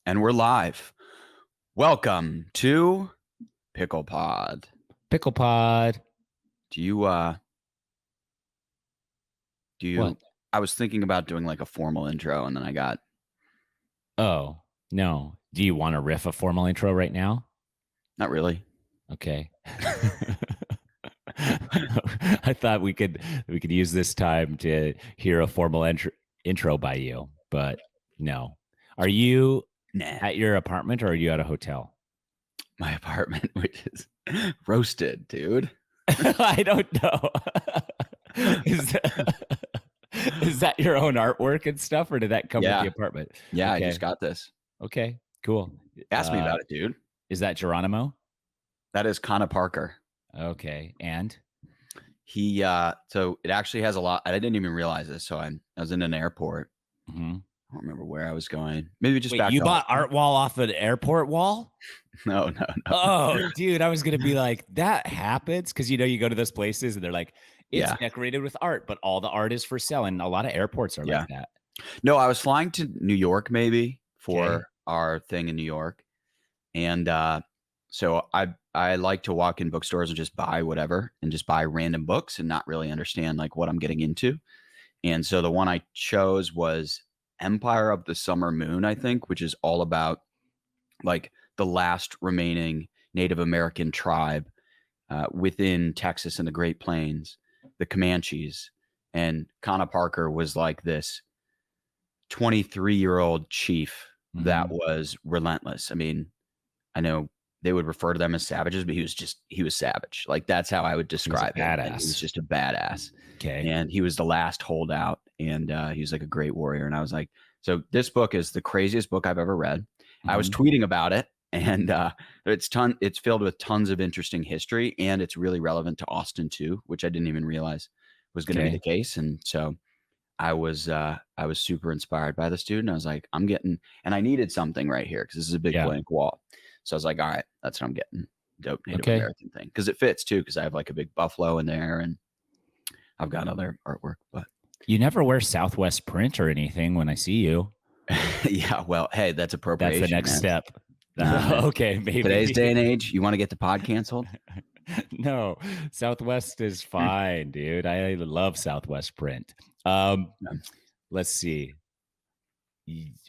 And we're live. Welcome to PicklePod. PicklePod. Do you What? I was thinking about doing like a formal intro and then I got Oh, no. Do you want to riff a formal intro right now? not really. Okay. I thought we could use this time to hear a formal intro by you, but no. Are you at your apartment or are you at a hotel? My apartment, which is roasted, dude. I don't know. Is that your own artwork and stuff, or did that come with the apartment? Yeah, okay. I just got this. Okay, cool. Ask me about it, dude. Is that Geronimo? That is Connor Parker. Okay, and he so it actually has a lot. I didn't even realize this. So I was in an airport. Mm-hmm. I don't remember where I was going. Maybe just back. You bought art wall off an airport wall? No. Oh, dude, I was gonna be like, that happens because you go to those places and they're like, it's decorated with art, but all the art is for sale, and a lot of airports are like that. No, I was flying to New York maybe for our thing in New York, and so I like to walk in bookstores and just buy whatever and just buy random books and not really understand like what I'm getting into. And so the one I chose was Empire of the Summer Moon, I think, which is all about like the last remaining Native American tribe within Texas and the Great Plains, the Comanches. And Connor Parker was like this 23-year-old chief that was relentless. I mean, I know they would refer to them as savages, but he was savage. Like that's how I would describe it. Badass. He was just a badass. Okay. And he was the last holdout, and he was like a great warrior. And I was like, so this book is the craziest book I've ever read. I was tweeting about it, and it's filled with tons of interesting history, and it's really relevant to Austin too, which I didn't even realize was going to be the case. And so I was super inspired by this dude, and I was like, and I needed something right here because this is a big blank wall. So I was like, all right, that's what I'm getting. Dope Native American thing, because it fits too, because I have like a big buffalo in there, and I've got other artwork. But you never wear Southwest print or anything when I see you. Yeah, well, hey, that's appropriation. That's the next step. Okay, maybe today's day and age, you want to get the pod canceled? No, Southwest is fine, dude. I love Southwest print. Let's see.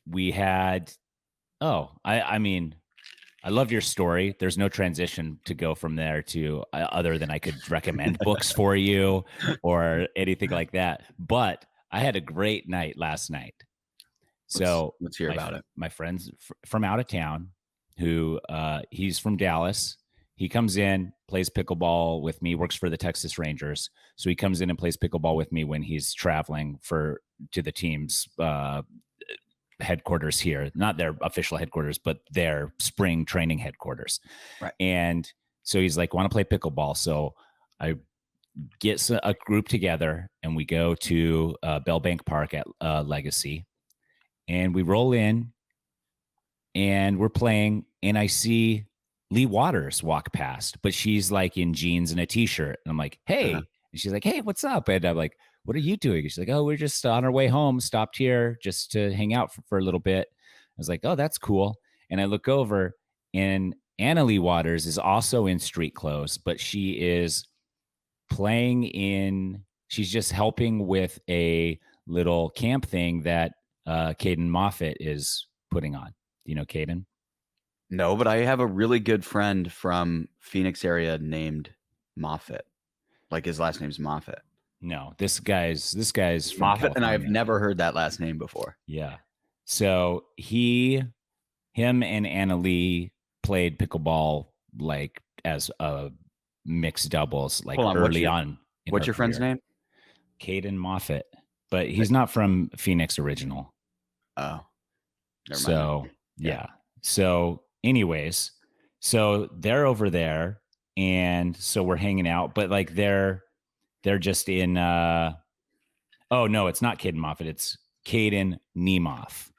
We had. I mean, I love your story. There's no transition to go from there to other than I could recommend books for you or anything like that. But I had a great night last night. So let's hear about it. My friend's from out of town, who he's from Dallas. He comes in, plays pickleball with me, works for the Texas Rangers. So he comes in and plays pickleball with me when he's traveling to the team's headquarters here, not their official headquarters, but their spring training headquarters. Right. And so he's like, want to play pickleball. So I get a group together and we go to Bell Bank Park at Legacy, and we roll in and we're playing, and I see Lee Waters walk past, but she's like in jeans and a t-shirt. And I'm like, hey, and she's like, hey, what's up? And I'm like, what are you doing? She's like, oh, we're just on our way home, stopped here just to hang out for a little bit. I was like, oh, that's cool. And I look over, and Anna Lee Waters is also in street clothes, but she is she's just helping with a little camp thing that Caden Moffitt is putting on. Do you know Caden? No, but I have a really good friend from Phoenix area named Moffitt. Like his last name's Moffitt. No, this guy's from Moffitt, California. and I've never heard that last name before. Yeah. So him and Anna Lee played pickleball like as a mixed doubles, like early on. What's your friend's name? Caden Moffitt, but he's not from Phoenix original. Oh. Never mind. So yeah. So anyways, so they're over there, and so we're hanging out, but like they're just in oh no, it's not Caden Moffitt, it's Caden Niemoff.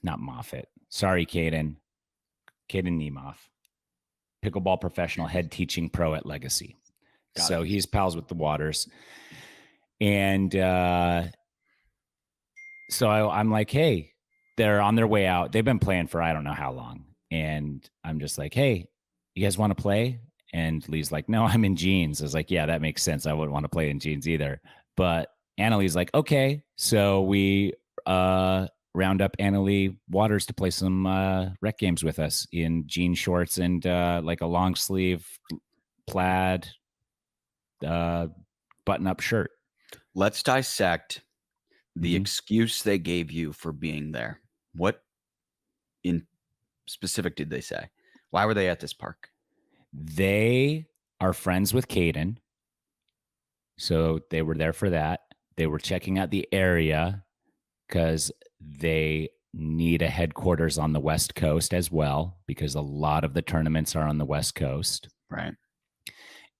Not Moffitt. Sorry, Caden Niemoff. Pickleball professional, head teaching pro at Legacy. So he's pals with the Waters. And so I'm like, hey, they're on their way out. They've been playing for I don't know how long. And I'm just like, hey, you guys want to play? And Lee's like, no, I'm in jeans. I was like, yeah, that makes sense. I wouldn't want to play in jeans either. But Annalie's like, okay. So we round up Annalie Waters to play some rec games with us in jean shorts and like a long sleeve plaid button-up shirt. Let's dissect the excuse they gave you for being there. What in specific did they say? Why were they at this park? They are friends with Caden. So they were there for that. They were checking out the area because they need a headquarters on the West Coast as well, because a lot of the tournaments are on the West Coast. Right.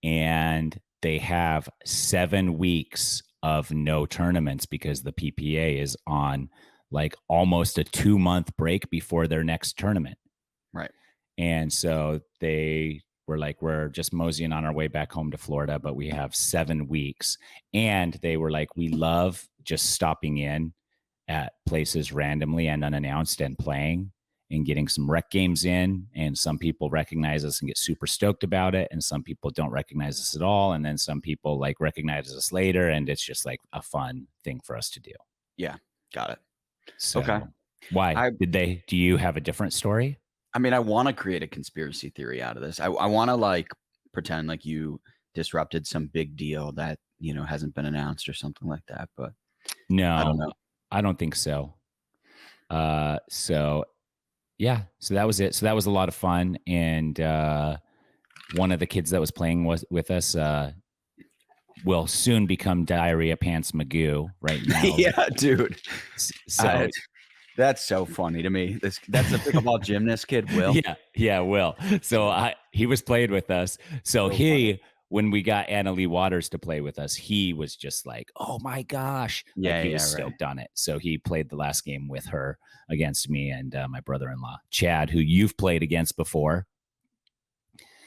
And they have 7 weeks of no tournaments because the PPA is on like almost a 2-month break before their next tournament. Right. And so they were like, we're just moseying on our way back home to Florida, but we have 7 weeks. And they were like, we love just stopping in at places randomly and unannounced and playing and getting some rec games in. And some people recognize us and get super stoked about it. And some people don't recognize us at all. And then some people like recognize us later. And it's just like a fun thing for us to do. Yeah. Got it. So okay. Why do you have a different story? I mean, I want to create a conspiracy theory out of this. I want to like pretend like you disrupted some big deal that, you know, hasn't been announced or something like that. But no, I don't know. I don't think so. So yeah, so that was it. So that was a lot of fun. And one of the kids that was playing with us will soon become Diarrhea Pants Magoo right now. Yeah, dude. So that's so funny to me. That's the pickleball gymnast kid, Will. Yeah, Will. So he was playing with us. So when we got Annalie Waters to play with us, he was just like, oh my gosh. Yeah, like he was stoked on it. So he played the last game with her against me and my brother-in-law, Chad, who you've played against before.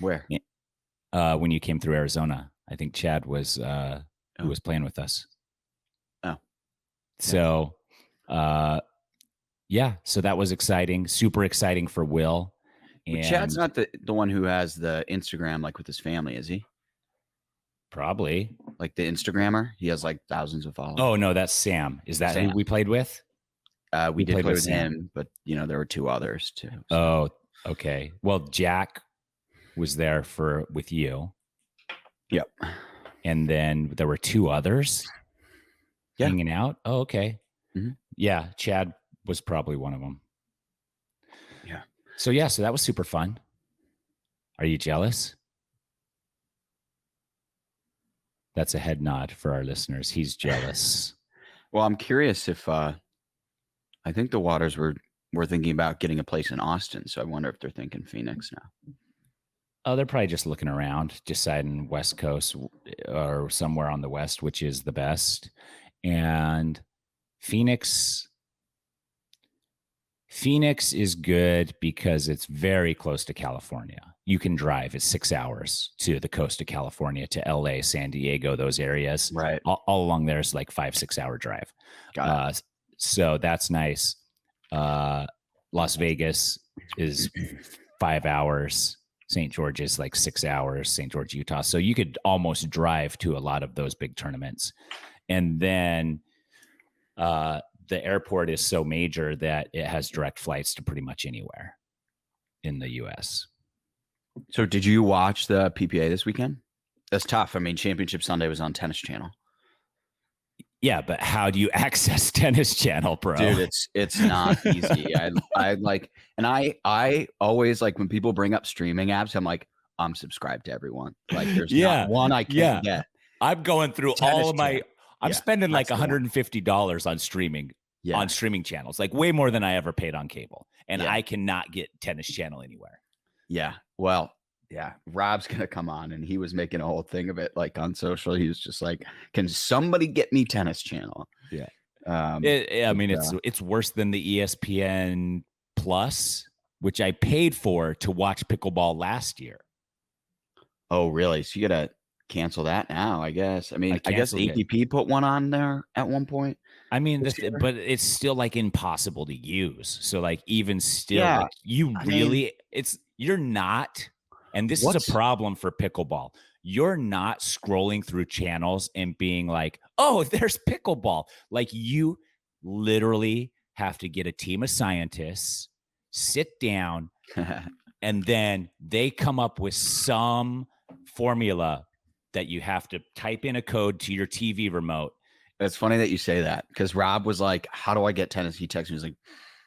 Where? When you came through Arizona. I think Chad was who was playing with us. Oh. So yeah, so that was exciting, super exciting for Will. And Chad's not the one who has the Instagram like with his family, is he? Probably. Like the Instagrammer? He has like thousands of followers. Oh, no, that's Sam. Is that who we played with? We did play with him, but you know, there were 2 others too. So. Oh, okay. Well, Jack was there with you. Yep. And then there were 2 others hanging out. Oh, okay. Mm-hmm. Yeah, Chad was probably one of them. Yeah. So yeah, so that was super fun. Are you jealous? That's a head nod for our listeners. He's jealous. Well, I'm curious if I think the Waters were thinking about getting a place in Austin, so I wonder if they're thinking Phoenix now. Oh, they're probably just looking around, deciding West Coast or somewhere on the West, which is the best. And Phoenix is good because it's very close to California. You can drive. It's 6 hours to the coast of California, to LA, San Diego, those areas. Right. All along there is like 5-6 hour drive. Got it. So that's nice. Las Vegas is 5 hours. St. George is like 6 hours, St. George, Utah. So you could almost drive to a lot of those big tournaments. And then the airport is so major that it has direct flights to pretty much anywhere in the U.S. So did you watch the PPA this weekend? That's tough. I mean, Championship Sunday was on Tennis Channel. Yeah, but how do you access Tennis Channel, bro? Dude, it's not easy. I like, and I always like when people bring up streaming apps, I'm like, I'm subscribed to everyone. Like there's not one I can't get. I'm going through Tennis all of my, Channel. I'm spending like $150 on streaming. Yeah. On streaming channels, like way more than I ever paid on cable. And I cannot get Tennis Channel anywhere. Yeah. Well, yeah. Rob's going to come on and he was making a whole thing of it. Like on social, he was just like, can somebody get me Tennis Channel? Yeah. I mean, it's worse than the ESPN Plus, which I paid for to watch pickleball last year. Oh, really? So you got to cancel that now, I guess. I mean, I guess canceled it. APP put one on there at one point. I mean, this year. but it's still like impossible to use. So like even still, Yeah, like you I really, mean, you're not, and this is what's a problem for pickleball. You're not scrolling through channels and being like, oh, there's pickleball. Like you literally have to get a team of scientists, sit down, and then they come up with some formula that you have to type in a code to your TV remote. It's funny that you say that, because Rob was like, how do I get tennis? He texted me, he's like,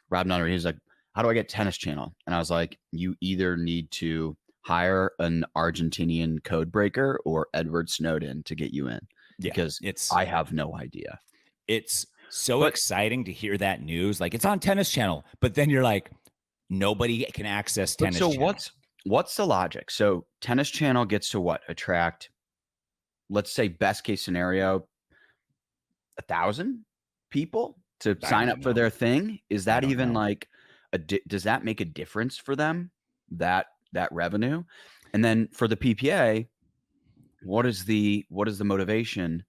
Rob Nunnery, he was like, how do I get tennis channel? And I was like, you either need to hire an Argentinian code breaker or Edward Snowden to get you in, because I have no idea. It's so exciting to hear that news. Like it's on Tennis Channel, but then you're like, nobody can access Tennis Channel. So what's the logic? So Tennis Channel gets to what? Attract, let's say best case scenario, 1,000 people to sign up for their thing. Is that even like does that make a difference for them, that revenue? And then for the PPA, what is the motivation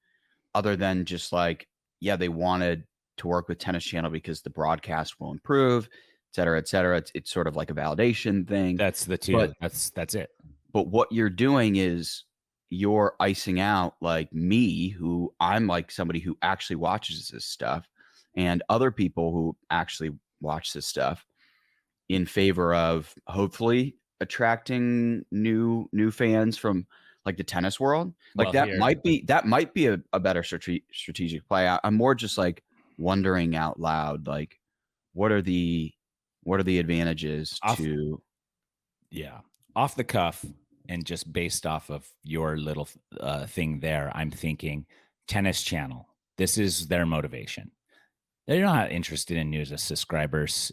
other than just like, yeah, they wanted to work with Tennis Channel because the broadcast will improve, et cetera, et cetera. It's sort of like a validation thing. That's the two. That's it. But what you're doing is you're icing out like me, who I'm like somebody who actually watches this stuff, and other people who actually watch this stuff, in favor of hopefully attracting new fans from like the tennis world. Like that might be a better strategic play. I'm more just like wondering out loud, like what are the advantages to off the cuff. And just based off of your little thing there, I'm thinking Tennis Channel. This is their motivation. They're not interested in news as subscribers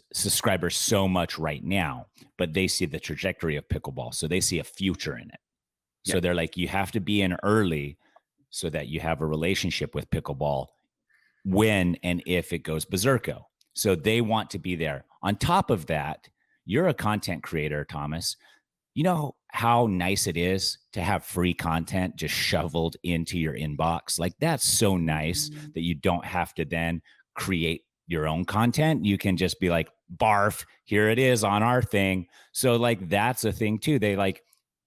so much right now, but they see the trajectory of pickleball. So they see a future in it. So they're like, you have to be in early so that you have a relationship with pickleball when and if it goes berserko. So they want to be there. On top of that, you're a content creator, Thomas. You know how nice it is to have free content just shoveled into your inbox? Like that's so nice that you don't have to then create your own content. You can just be like, barf, here it is on our thing. So like, that's a thing too. They like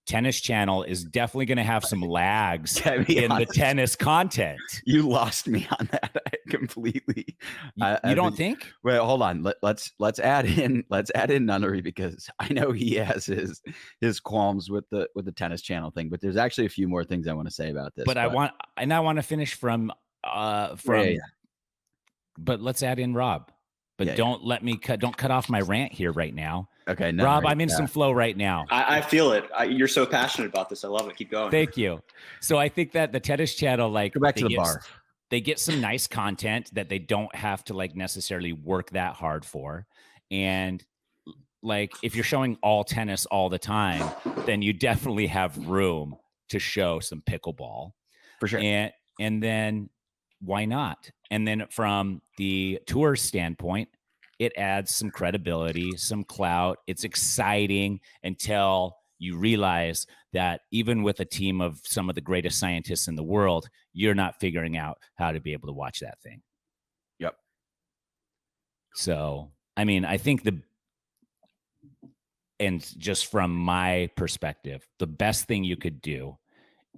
Tennis Channel is definitely going to have some lags in the tennis content. You lost me on that completely. You don't think? Wait, hold on. Let's add in Nunnery, because I know he has his qualms with the Tennis Channel thing. But there's actually a few more things I want to say about this. But I want to finish from. But let's add in Rob. But don't cut off my rant here right now. Okay, no, Rob, I'm in some flow right now. I feel it. You're so passionate about this. I love it. Keep going. Thank you. So I think that the Tennis Channel, like, go back to the bar. They get some nice content that they don't have to like necessarily work that hard for. And like, if you're showing all tennis all the time, then you definitely have room to show some pickleball. For sure. And then why not? And then from the tour standpoint, it adds some credibility, some clout. It's exciting until you realize that even with a team of some of the greatest scientists in the world, you're not figuring out how to be able to watch that thing. Yep. So, I mean, I think and just from my perspective, the best thing you could do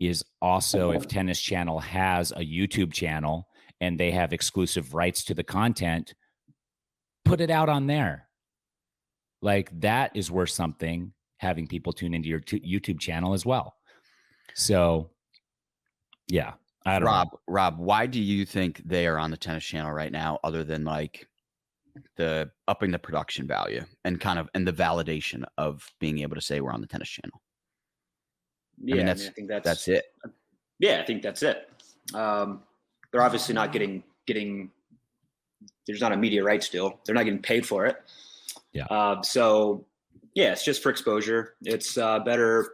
is also, if Tennis Channel has a YouTube channel and they have exclusive rights to the content, put it out on there. Like that is worth something, having people tune into your YouTube channel as well. So yeah, I don't know. Rob, why do you think they are on the Tennis Channel right now, other than like the upping the production value and and the validation of being able to say we're on the Tennis Channel? Yeah, I think that's it. Yeah, I think that's it. They're obviously not getting. There's not a media rights deal. They're not getting paid for it. Yeah. So yeah, it's just for exposure. It's better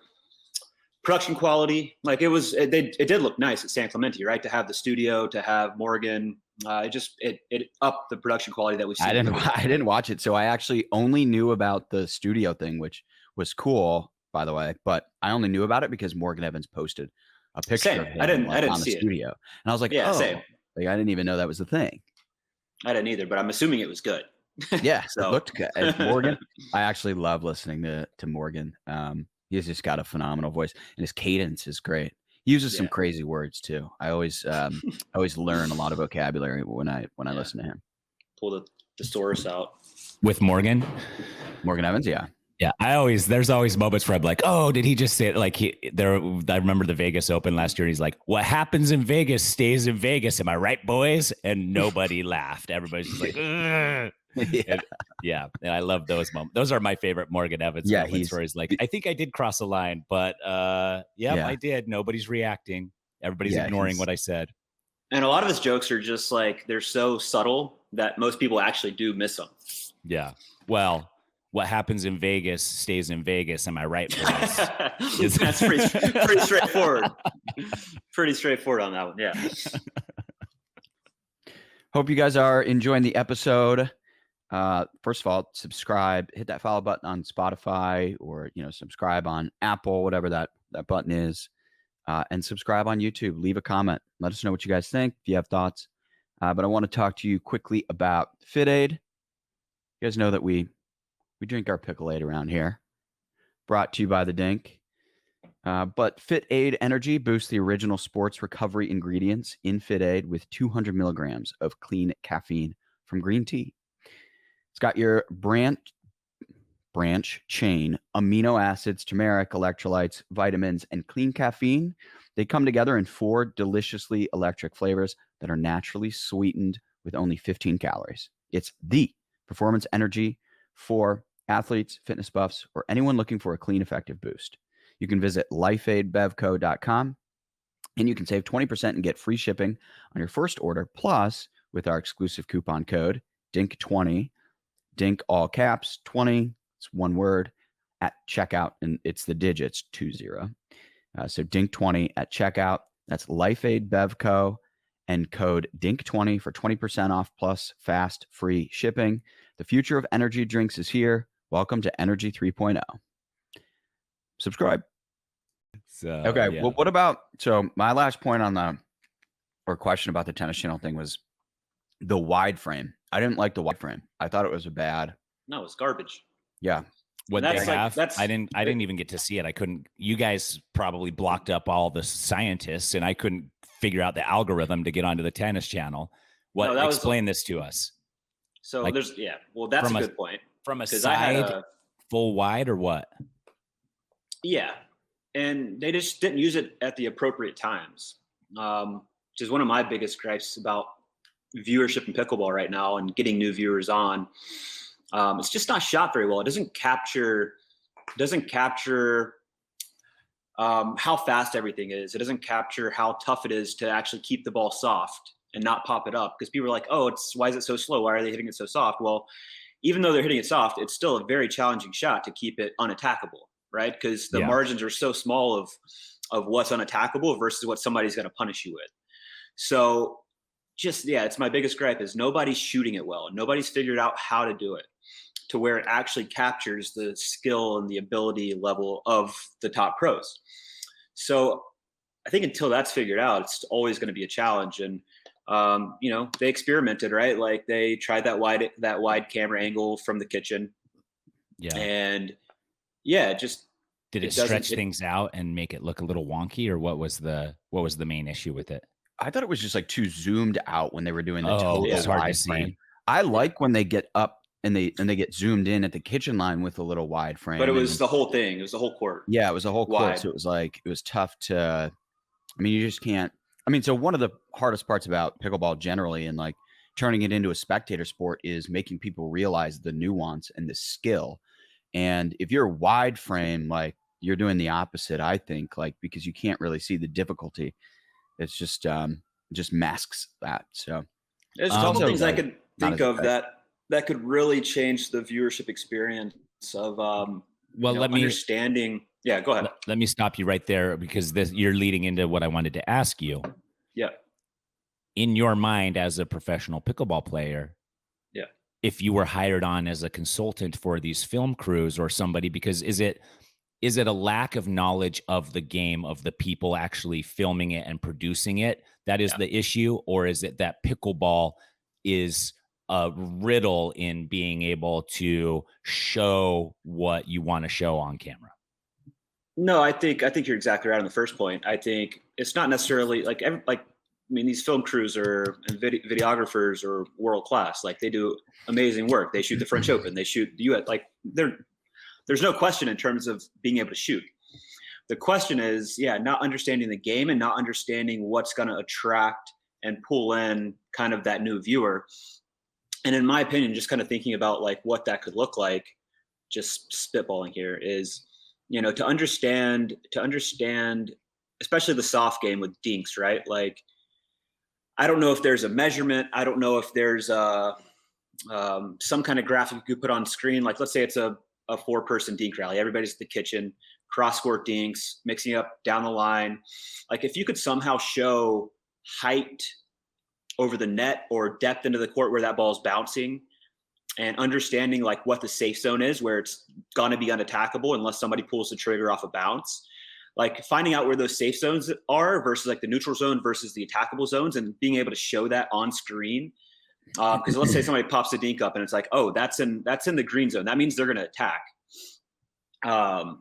production quality. Like it did look nice at San Clemente, right? To have the studio, to have Morgan. It upped the production quality that we see. I didn't watch it, so I actually only knew about the studio thing, which was cool, by the way. But I only knew about it because Morgan Evans posted a picture Same. of him I didn't on the see it. studio. And I was like, Yeah, oh, same. like I didn't even know that was the thing. I didn't either, but I'm assuming it was good. Yeah, So it looked good. And Morgan, I actually love listening to Morgan. He's just got a phenomenal voice, and his cadence is great. He uses some crazy words too. I always learn a lot of vocabulary when I listen to him. Pull the thesaurus out. With Morgan Evans, yeah. Yeah, there's always moments where I'm like, oh, did he just say it? Like I remember the Vegas Open last year. And he's like, what happens in Vegas stays in Vegas. Am I right, boys? And nobody laughed. Everybody's just like, yeah. And I love those moments. Those are my favorite Morgan Evans moments where he's like, I think I did cross a line, but I did. Nobody's reacting. Everybody's ignoring what I said. And a lot of his jokes are just like, they're so subtle that most people actually do miss them. Yeah. Well, what happens in Vegas stays in Vegas. Am I right for this? That's pretty straightforward. Pretty straightforward on that one. Yeah. Hope you guys are enjoying the episode. First of all, subscribe, hit that follow button on Spotify, or subscribe on Apple, whatever that button is, and subscribe on YouTube. Leave a comment. Let us know what you guys think if you have thoughts. But I want to talk to you quickly about FitAid. You guys know that we drink our Pickle Aid around here. Brought to you by the Dink. But FitAid Energy boosts the original sports recovery ingredients in FitAid with 200 milligrams of clean caffeine from green tea. It's got your branch chain amino acids, turmeric, electrolytes, vitamins, and clean caffeine. They come together in 4 deliciously electric flavors that are naturally sweetened with only 15 calories. It's the performance energy for athletes, fitness buffs, or anyone looking for a clean, effective boost. You can visit lifeaidbevco.com and you can save 20% and get free shipping on your first order. Plus, with our exclusive coupon code, DINK20, DINK all caps, 20, it's one word, at checkout, and it's the digits 20. So DINK20 at checkout. That's Lifeaid Bevco and code DINK20 for 20% off plus fast free shipping. The future of energy drinks is here. Welcome to Energy 3.0. Subscribe. Okay. Yeah. Well, what about, so my last point on question about the Tennis Channel thing was the wide frame. I didn't like the wide frame. I thought it was No, it's garbage. Yeah. What they have, I didn't even get to see it. I couldn't. You guys probably blocked up all the scientists, and I couldn't figure out the algorithm to get onto the Tennis Channel. Explain this to us. So that's a good point. From a side, full wide, or what? Yeah, and they just didn't use it at the appropriate times, which is one of my biggest gripes about viewership in pickleball right now and getting new viewers on. It's just not shot very well. It doesn't capture how fast everything is. It doesn't capture how tough it is to actually keep the ball soft and not pop it up, because people are like, oh, why is it so slow? Why are they hitting it so soft? Well, even though they're hitting it soft, it's still a very challenging shot to keep it unattackable, right? Because the margins are so small of what's unattackable versus what somebody's going to punish you with. So it's my biggest gripe is nobody's shooting it well. Nobody's figured out how to do it to where it actually captures the skill and the ability level of the top pros. So I think until that's figured out, it's always going to be a challenge. And they experimented, right? Like they tried that wide camera angle from the kitchen. Yeah. And did it stretch things out and make it look a little wonky, or what was the main issue with it? I thought it was just like too zoomed out when they were doing the total wide frame. I like when they get up and they get zoomed in at the kitchen line with a little wide frame. But it was the whole thing. It was the whole court. Yeah, it was the whole court. Wide. So it was tough to, you just can't. So one of the hardest parts about pickleball generally and like turning it into a spectator sport is making people realize the nuance and the skill. And if you're wide frame, like you're doing the opposite, I think, like, because you can't really see the difficulty. It's just masks that. So there's a couple things I could think of that could really change the viewership experience of understanding. Yeah, go ahead. Let me stop you right there, because you're leading into what I wanted to ask you. Yeah. In your mind as a professional pickleball player, if you were hired on as a consultant for these film crews or somebody, because is is it a lack of knowledge of the game, of the people actually filming it and producing it? That is the issue? Or is it that pickleball is a riddle in being able to show what you want to show on camera? No, I think you're exactly right on the first point. I think it's not necessarily these film crews and videographers are world class. Like, they do amazing work. They shoot the French Open. They shoot the U.S. Like, there's no question in terms of being able to shoot. The question is, not understanding the game and not understanding what's going to attract and pull in kind of that new viewer. And in my opinion, just kind of thinking about like what that could look like, just spitballing here, is, to understand, especially the soft game with dinks, right? Like, I don't know if there's a measurement. I don't know if there's some kind of graphic you could put on screen. Like, let's say it's a 4-person dink rally. Everybody's at the kitchen, cross-court dinks, mixing up down the line. Like, if you could somehow show height over the net or depth into the court where that ball is bouncing, and understanding like what the safe zone is, where it's going to be unattackable unless somebody pulls the trigger off a bounce, like finding out where those safe zones are versus like the neutral zone versus the attackable zones, and being able to show that on screen. Because let's say somebody pops a dink up and it's like, oh, that's in the green zone. That means they're going to attack.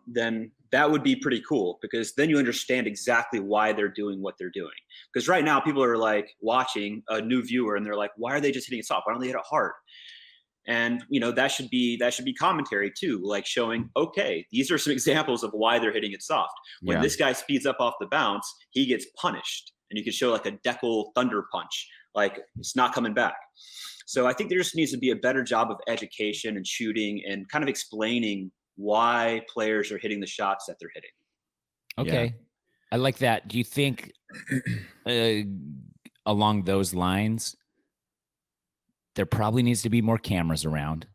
Then that would be pretty cool, because then you understand exactly why they're doing what they're doing. Because right now people are like watching a new viewer and they're like, why are they just hitting it soft? Why don't they hit it hard? And that should be commentary too, like showing, okay, these are some examples of why they're hitting it soft. When this guy speeds up off the bounce, he gets punished, and you can show like a deckle thunder punch, like it's not coming back. So I think there just needs to be a better job of education and shooting and kind of explaining why players are hitting the shots that they're hitting. Okay. I like that. Do you think along those lines, there probably needs to be more cameras around?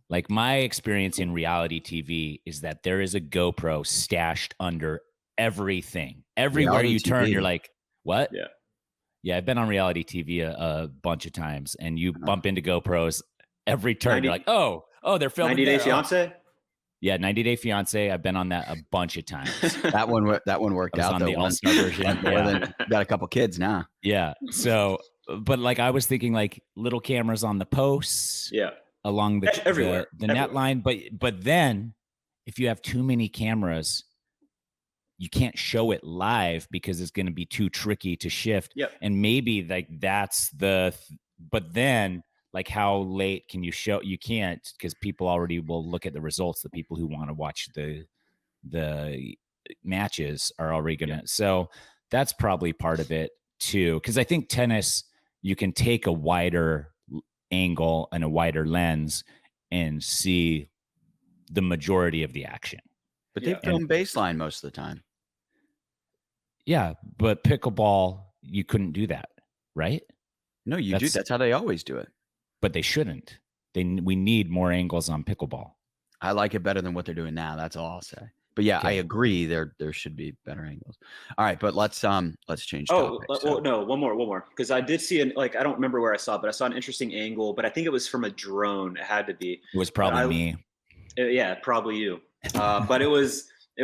Like, my experience in reality TV is that there is a GoPro stashed under everything. Everywhere reality you turn, TV. You're like, what? Yeah, I've been on reality TV a bunch of times, and you bump into GoPros every turn. You're like, oh, they're filming 90 Day Fiance? Yeah, 90 Day Fiance. I've been on that a bunch of times. that one worked out. On the All-Star version. Got a couple kids now. Yeah. So, but like, I was thinking like little cameras on the posts. Yeah. Along the net line. But then if you have too many cameras, you can't show it live because it's going to be too tricky to shift. Yep. And maybe like but then like, how late can you show? You can't, because people already will look at the results. The people who want to watch the matches are already going to. So that's probably part of it too. Because I think tennis, you can take a wider angle and a wider lens and see the majority of the action. But they film baseline most of the time. Yeah, but pickleball, you couldn't do that, right? No, you do. That's how they always do it. But they shouldn't. We need more angles on pickleball. I like it better than what they're doing now. That's all I'll say. But yeah, I agree. There should be better angles. All right, but let's change topics. No, one more. Because I did see I don't remember where I saw it, but I saw an interesting angle. But I think it was from a drone. It had to be. It was probably me. Yeah, probably you. But it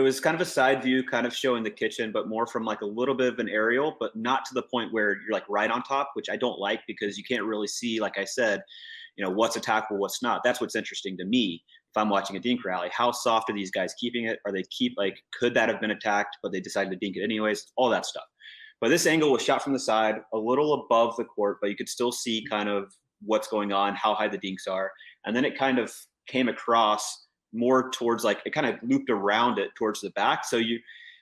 was kind of a side view, kind of showing the kitchen, but more from like a little bit of an aerial, but not to the point where you're like right on top, which I don't like, because you can't really see, like I said, what's attackable, what's not. That's what's interesting to me. If I'm watching a dink rally, how soft are these guys keeping it? Are they could that have been attacked, but they decided to dink it anyways? All that stuff. But this angle was shot from the side, a little above the court, but you could still see kind of what's going on, how high the dinks are. And then it kind of came across more towards it kind of looped around it towards the back. So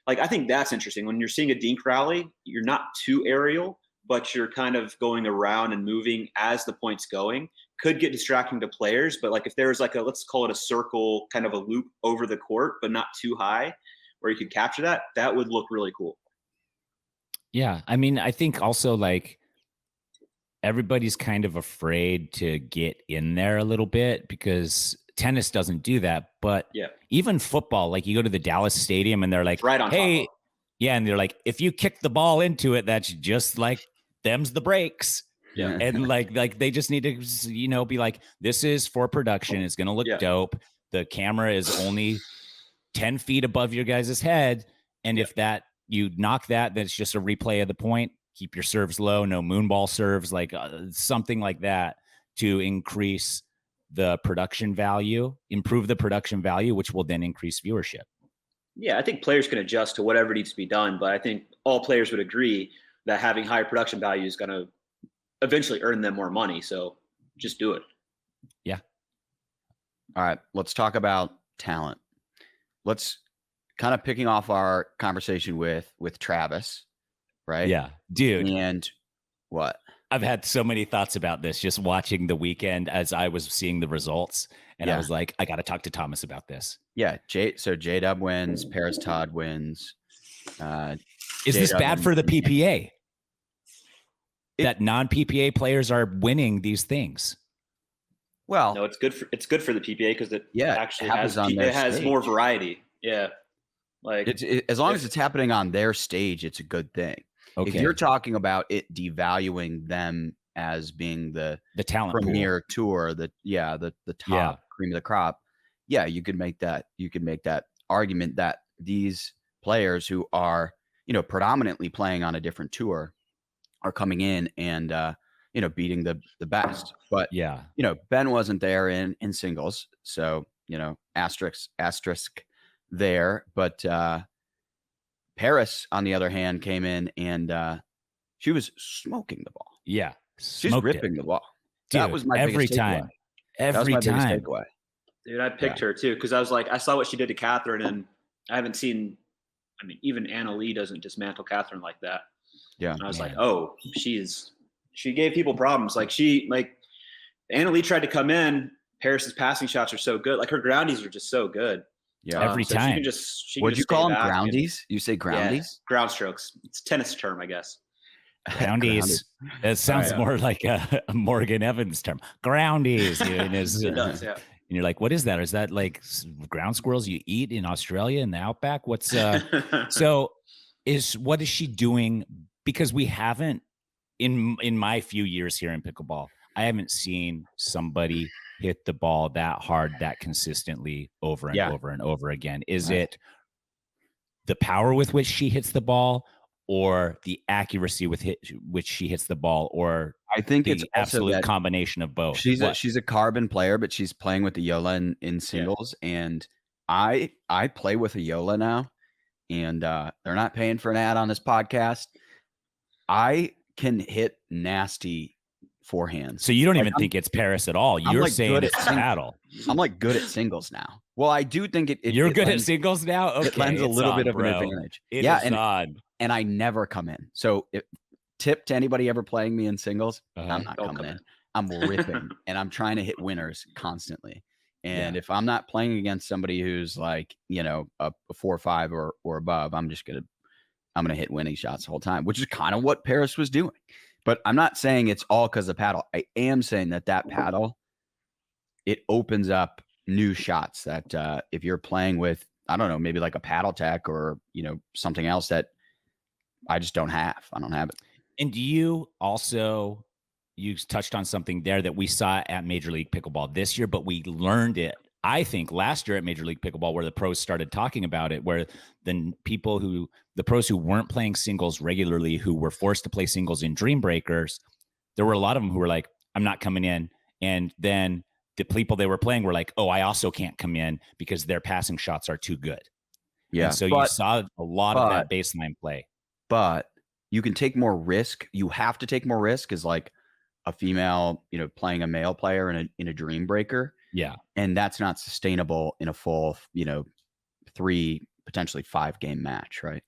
I think that's interesting. When you're seeing a dink rally, you're not too aerial, but you're kind of going around and moving as the point's going. Could get distracting to players, but like if there was let's call it a circle, kind of a loop over the court, but not too high, where you could capture that would look really cool. Yeah. I mean, I think also like everybody's kind of afraid to get in there a little bit, because tennis doesn't do that. But even football, like you go to the Dallas Stadium and they're like, right on hey, and they're like, if you kick the ball into it, that's just like them's the breaks. Yeah. And like they just need to, be like, this is for production. It's going to look dope. The camera is only 10 feet above your guys' head. And if that you knock that, then it's just a replay of the point. Keep your serves low, no moonball serves, like something like that to increase the production value, improve the production value, which will then increase viewership. Yeah, I think players can adjust to whatever needs to be done, but I think all players would agree that having higher production value is going to eventually earn them more money. So just do it. Yeah. All right, let's talk about talent. Let's kind of picking off our conversation with Travis, right? Yeah, dude. And what? I've had so many thoughts about this just watching the weekend as I was seeing the results. And I was like, I got to talk to Thomas about this. Yeah. So JW wins, Paris Todd wins. Is this bad for the PPA? That non-PPA players are winning these things? Well, no, it's good for the PPA because it actually has more variety. Yeah. Like as long as it's happening on their stage, it's a good thing. Okay. If you're talking about it devaluing them as being the talent premier pool. Tour, the top cream of the crop, you could make that argument that these players who are, predominantly playing on a different tour are coming in and beating the best. But Ben wasn't there in singles, so asterisk there. But Paris, on the other hand, came in and she was smoking the ball. Yeah, she's ripping the ball. Dude, that was my every biggest time. Takeaway. That was my biggest takeaway. Dude, I picked her too because I was like, I saw what she did to Catherine, and I haven't seen. I mean, even Anna Lee doesn't dismantle Catherine like that. Yeah, and I was like, oh, she gave people problems. Like Anna Lee tried to come in. Paris's passing shots are so good. Like her groundies are just so good. Yeah, every time. Would you call them groundies? You say groundies? Yeah, ground strokes. It's a tennis term, I guess. Groundies. It sounds more like a Morgan Evans term. Groundies. It does, yeah. And you're like, what is that? Is that like ground squirrels you eat in Australia in the outback? What is she doing? Because we haven't in my few years here in pickleball, I haven't seen somebody hit the ball that hard, that consistently over and over and over again. Is it the power with which she hits the ball, or the accuracy with which she hits the ball, or I think it's absolute combination of both? She's a carbon player, but she's playing with the Yola in singles, and I play with a Yola now, and they're not paying for an ad on this podcast. I can hit nasty forehands. So you don't even think it's Paris at all. You're saying it's paddle. I'm like good at singles now. Well, I do think you're good at singles now. Okay, it lends a little bit of an advantage. And I never come in. So tip to anybody ever playing me in singles, I'm not coming in. I'm ripping and I'm trying to hit winners constantly. And if I'm not playing against somebody who's like, a 4-5 or above, I'm gonna hit winning shots the whole time, which is kind of what Paris was doing. But I'm not saying it's all because of paddle. I am saying that paddle, it opens up new shots that if you're playing with, I don't know, maybe like a paddle tech or, something else that I just don't have. I don't have it. And you touched on something there that we saw at Major League Pickleball this year, but we learned it, I think, last year at Major League Pickleball, where the pros started talking about it, where the pros who weren't playing singles regularly, who were forced to play singles in Dream Breakers, there were a lot of them who were like, I'm not coming in. And then the people they were playing were like, oh, I also can't come in because their passing shots are too good. Yeah. And so you saw a lot of that baseline play. But you can take more risk. You have to take more risk as like a female, playing a male player in a Dream Breaker. Yeah. And that's not sustainable in a full, 3, potentially 5 game match. Right.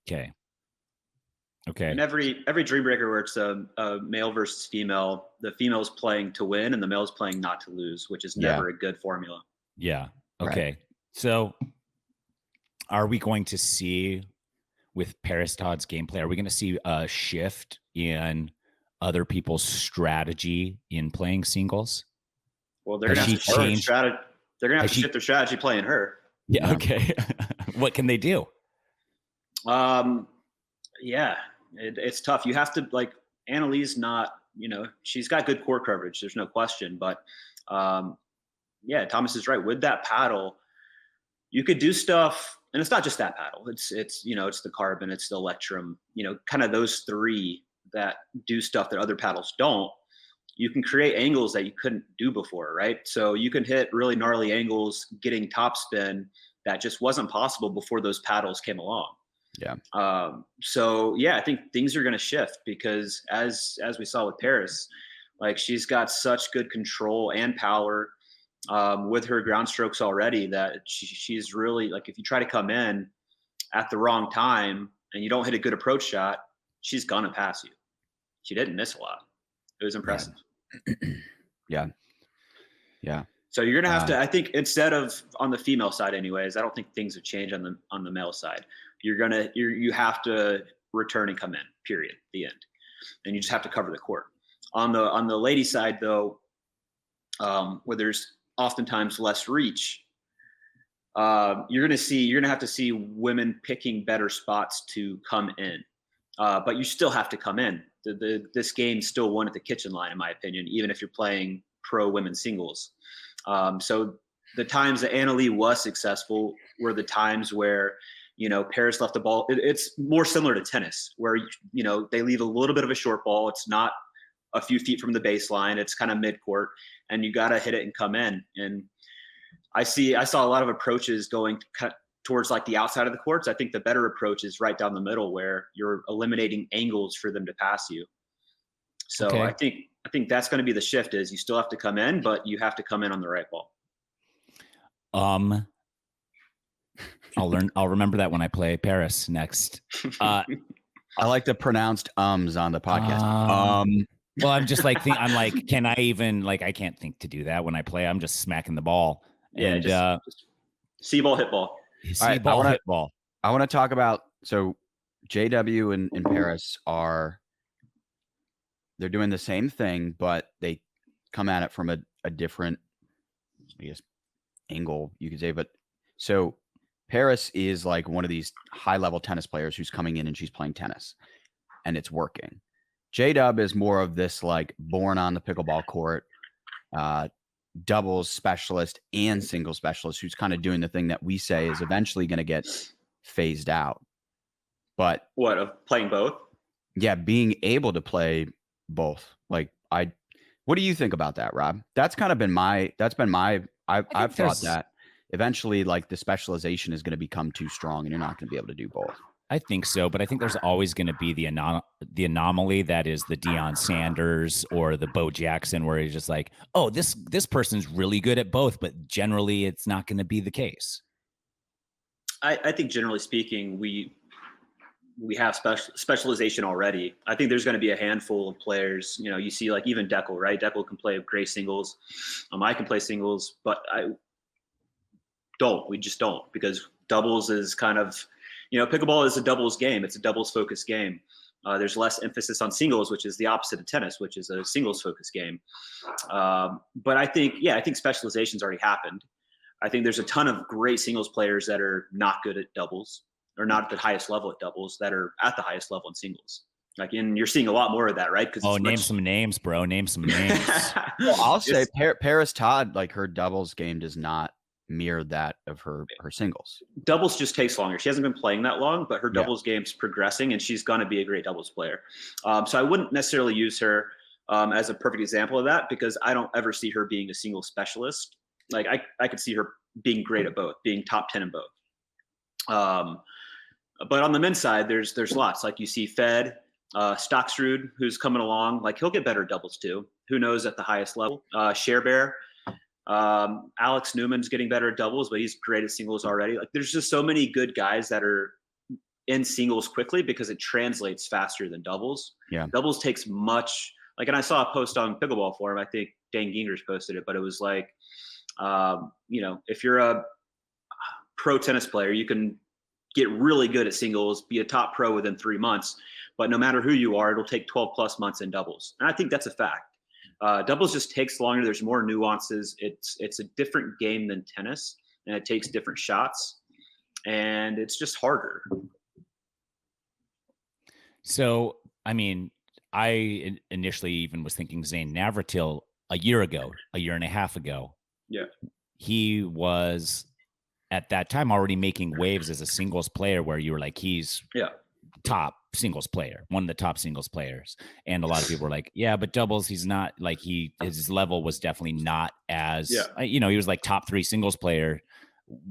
Okay. And every Dream Breaker where it's a male versus female, the female's playing to win and the male's playing not to lose, which is never a good formula. Yeah. Okay. Right. So are we going to see with Paris Todd's gameplay, are we going to see a shift in other people's strategy in playing singles? Well, they're going to have to shift their strategy playing her. Yeah. Okay. What can they do? It's tough. You have to, like, Annalee's not, she's got good core coverage. There's no question. But Thomas is right. With that paddle, you could do stuff. and it's not just that paddle. It's it's the carbon, it's the electrum, kind of those three that do stuff that other paddles don't. You can create angles that you couldn't do before, right? So you can hit really gnarly angles getting topspin that just wasn't possible before those paddles came along. Yeah. So yeah, I think things are going to shift because as we saw with Paris, like she's got such good control and power with her ground strokes already that she's really, like, if you try to come in at the wrong time and you don't hit a good approach shot, she's gonna pass you. She didn't miss a lot. It was impressive. Yeah. Yeah. So you're gonna have to, I think, instead of on the female side, anyways, I don't think things have changed on the male side. You have to return and come in. Period. The end. And you just have to cover the court. On the lady side, though, where there's oftentimes less reach, you're gonna have to see women picking better spots to come in. But you still have to come in. This game's still won at the kitchen line, in my opinion, even if you're playing pro women's singles. So the times that Anna Leigh was successful were the times where, Paris left the ball. It's more similar to tennis, where, they leave a little bit of a short ball. It's not a few feet from the baseline. It's kind of mid-court, and you got to hit it and come in. And I saw a lot of approaches going towards like the outside of the courts. I think the better approach is right down the middle, where you're eliminating angles for them to pass you. So okay. I think that's going to be the shift, is you still have to come in, but you have to come in on the right ball. I'll remember that when I play Paris next. I like the pronounced on the podcast. Well, I'm just like, I'm like, can I even, like, I can't think to do that when I play. I'm just smacking the ball. Yeah, and just see ball, hit ball. See ball, hit ball. I want to talk about, so JW and Paris they're doing the same thing, but they come at it from a different, I guess, angle, you could say. But so Paris is like one of these high level tennis players who's coming in and she's playing tennis and it's working. JW is more of this, like, born on the pickleball court, doubles specialist and single specialist, who's kind of doing the thing that we say is eventually going to get phased out. But what, of playing both? Yeah, being able to play both. Like, what do you think about that, Rob? I've thought that eventually, like, the specialization is going to become too strong and you're not going to be able to do both. I think so, but I think there's always going to be the anomaly that is the Deion Sanders or the Bo Jackson, where he's just like, oh, this person's really good at both, but generally it's not going to be the case. I think generally speaking, we have specialization already. I think there's going to be a handful of players. You see, like, even Deckel, right? Deckel can play great singles. I can play singles, but we just don't, because doubles is kind of, pickleball is a doubles game. It's a doubles focused game. There's less emphasis on singles, which is the opposite of tennis, which is a singles focused game. But I think specialization's already happened. I think there's a ton of great singles players that are not good at doubles, or not at the highest level at doubles, that are at the highest level in singles. Like, and you're seeing a lot more of that, right? Name some names, bro. Name some names. Well, I'll say Paris Todd, like, her doubles game does not mirror that of her singles. Doubles just takes longer. She hasn't been playing that long, but her doubles game's progressing, and she's going to be a great doubles player. So I wouldn't necessarily use her as a perfect example of that, because I don't ever see her being a single specialist. Like, I could see her being great at both, being top 10 in both. But on the men's side, there's lots. Like, you see Fed, Stocksrud, who's coming along. Like, he'll get better at doubles too. Who knows at the highest level? Sharebear. Alex Newman's getting better at doubles, but he's great at singles already. Like, there's just so many good guys that are in singles quickly because it translates faster than doubles. Yeah. Doubles takes much, like, and I saw a post on Pickleball Forum. I think Dane Gingrich posted it, but it was like, if you're a pro tennis player, you can get really good at singles, be a top pro within 3 months, but no matter who you are, it'll take 12 plus months in doubles. And I think that's a fact. Doubles just takes longer. There's more nuances. It's a different game than tennis, and it takes different shots, and it's just harder. So, I mean, I initially even was thinking Zane Navratil a year and a half ago. Yeah. He was at that time already making waves as a singles player, where you were like, he's top singles player, one of the top singles players. And a lot of people were like, yeah, but doubles, he's not like his level was definitely not as, he was like top 3 singles player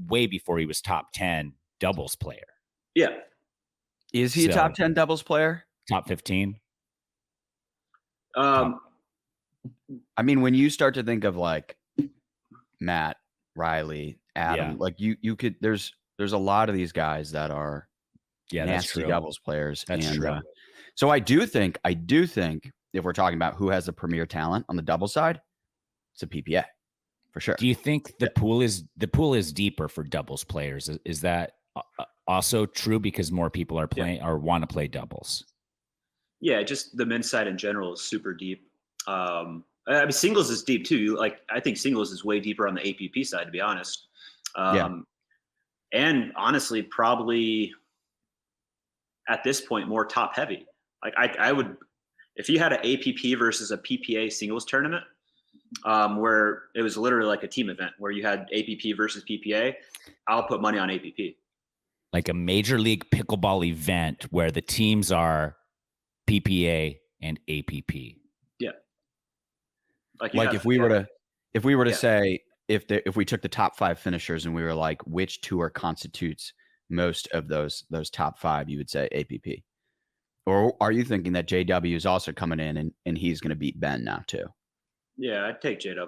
way before he was top 10 doubles player. Yeah. Is he a top 10 doubles player? Top 15? I mean, when you start to think of like Matt, Riley, Adam, like you could, there's a lot of these guys that are nasty doubles players. That's true. So I do think if we're talking about who has the premier talent on the double side, it's a PPA for sure. Do you think the pool is deeper for doubles players? Is that also true because more people are playing or want to play doubles? Yeah, just the men's side in general is super deep. I mean, singles is deep too. Like, I think singles is way deeper on the APP side, to be honest. And honestly, probably at this point, more top heavy. Like I would, if you had an APP versus a PPA singles tournament, where it was literally like a team event where you had APP versus PPA, I'll put money on APP. Like a major league pickleball event where the teams are PPA and APP. Yeah. Like if we were to say, if we took the top 5 finishers and we were like, which tour constitutes most of those top 5, you would say APP. Or are you thinking that JW is also coming in and he's going to beat Ben now too? Yeah, I'd take JW,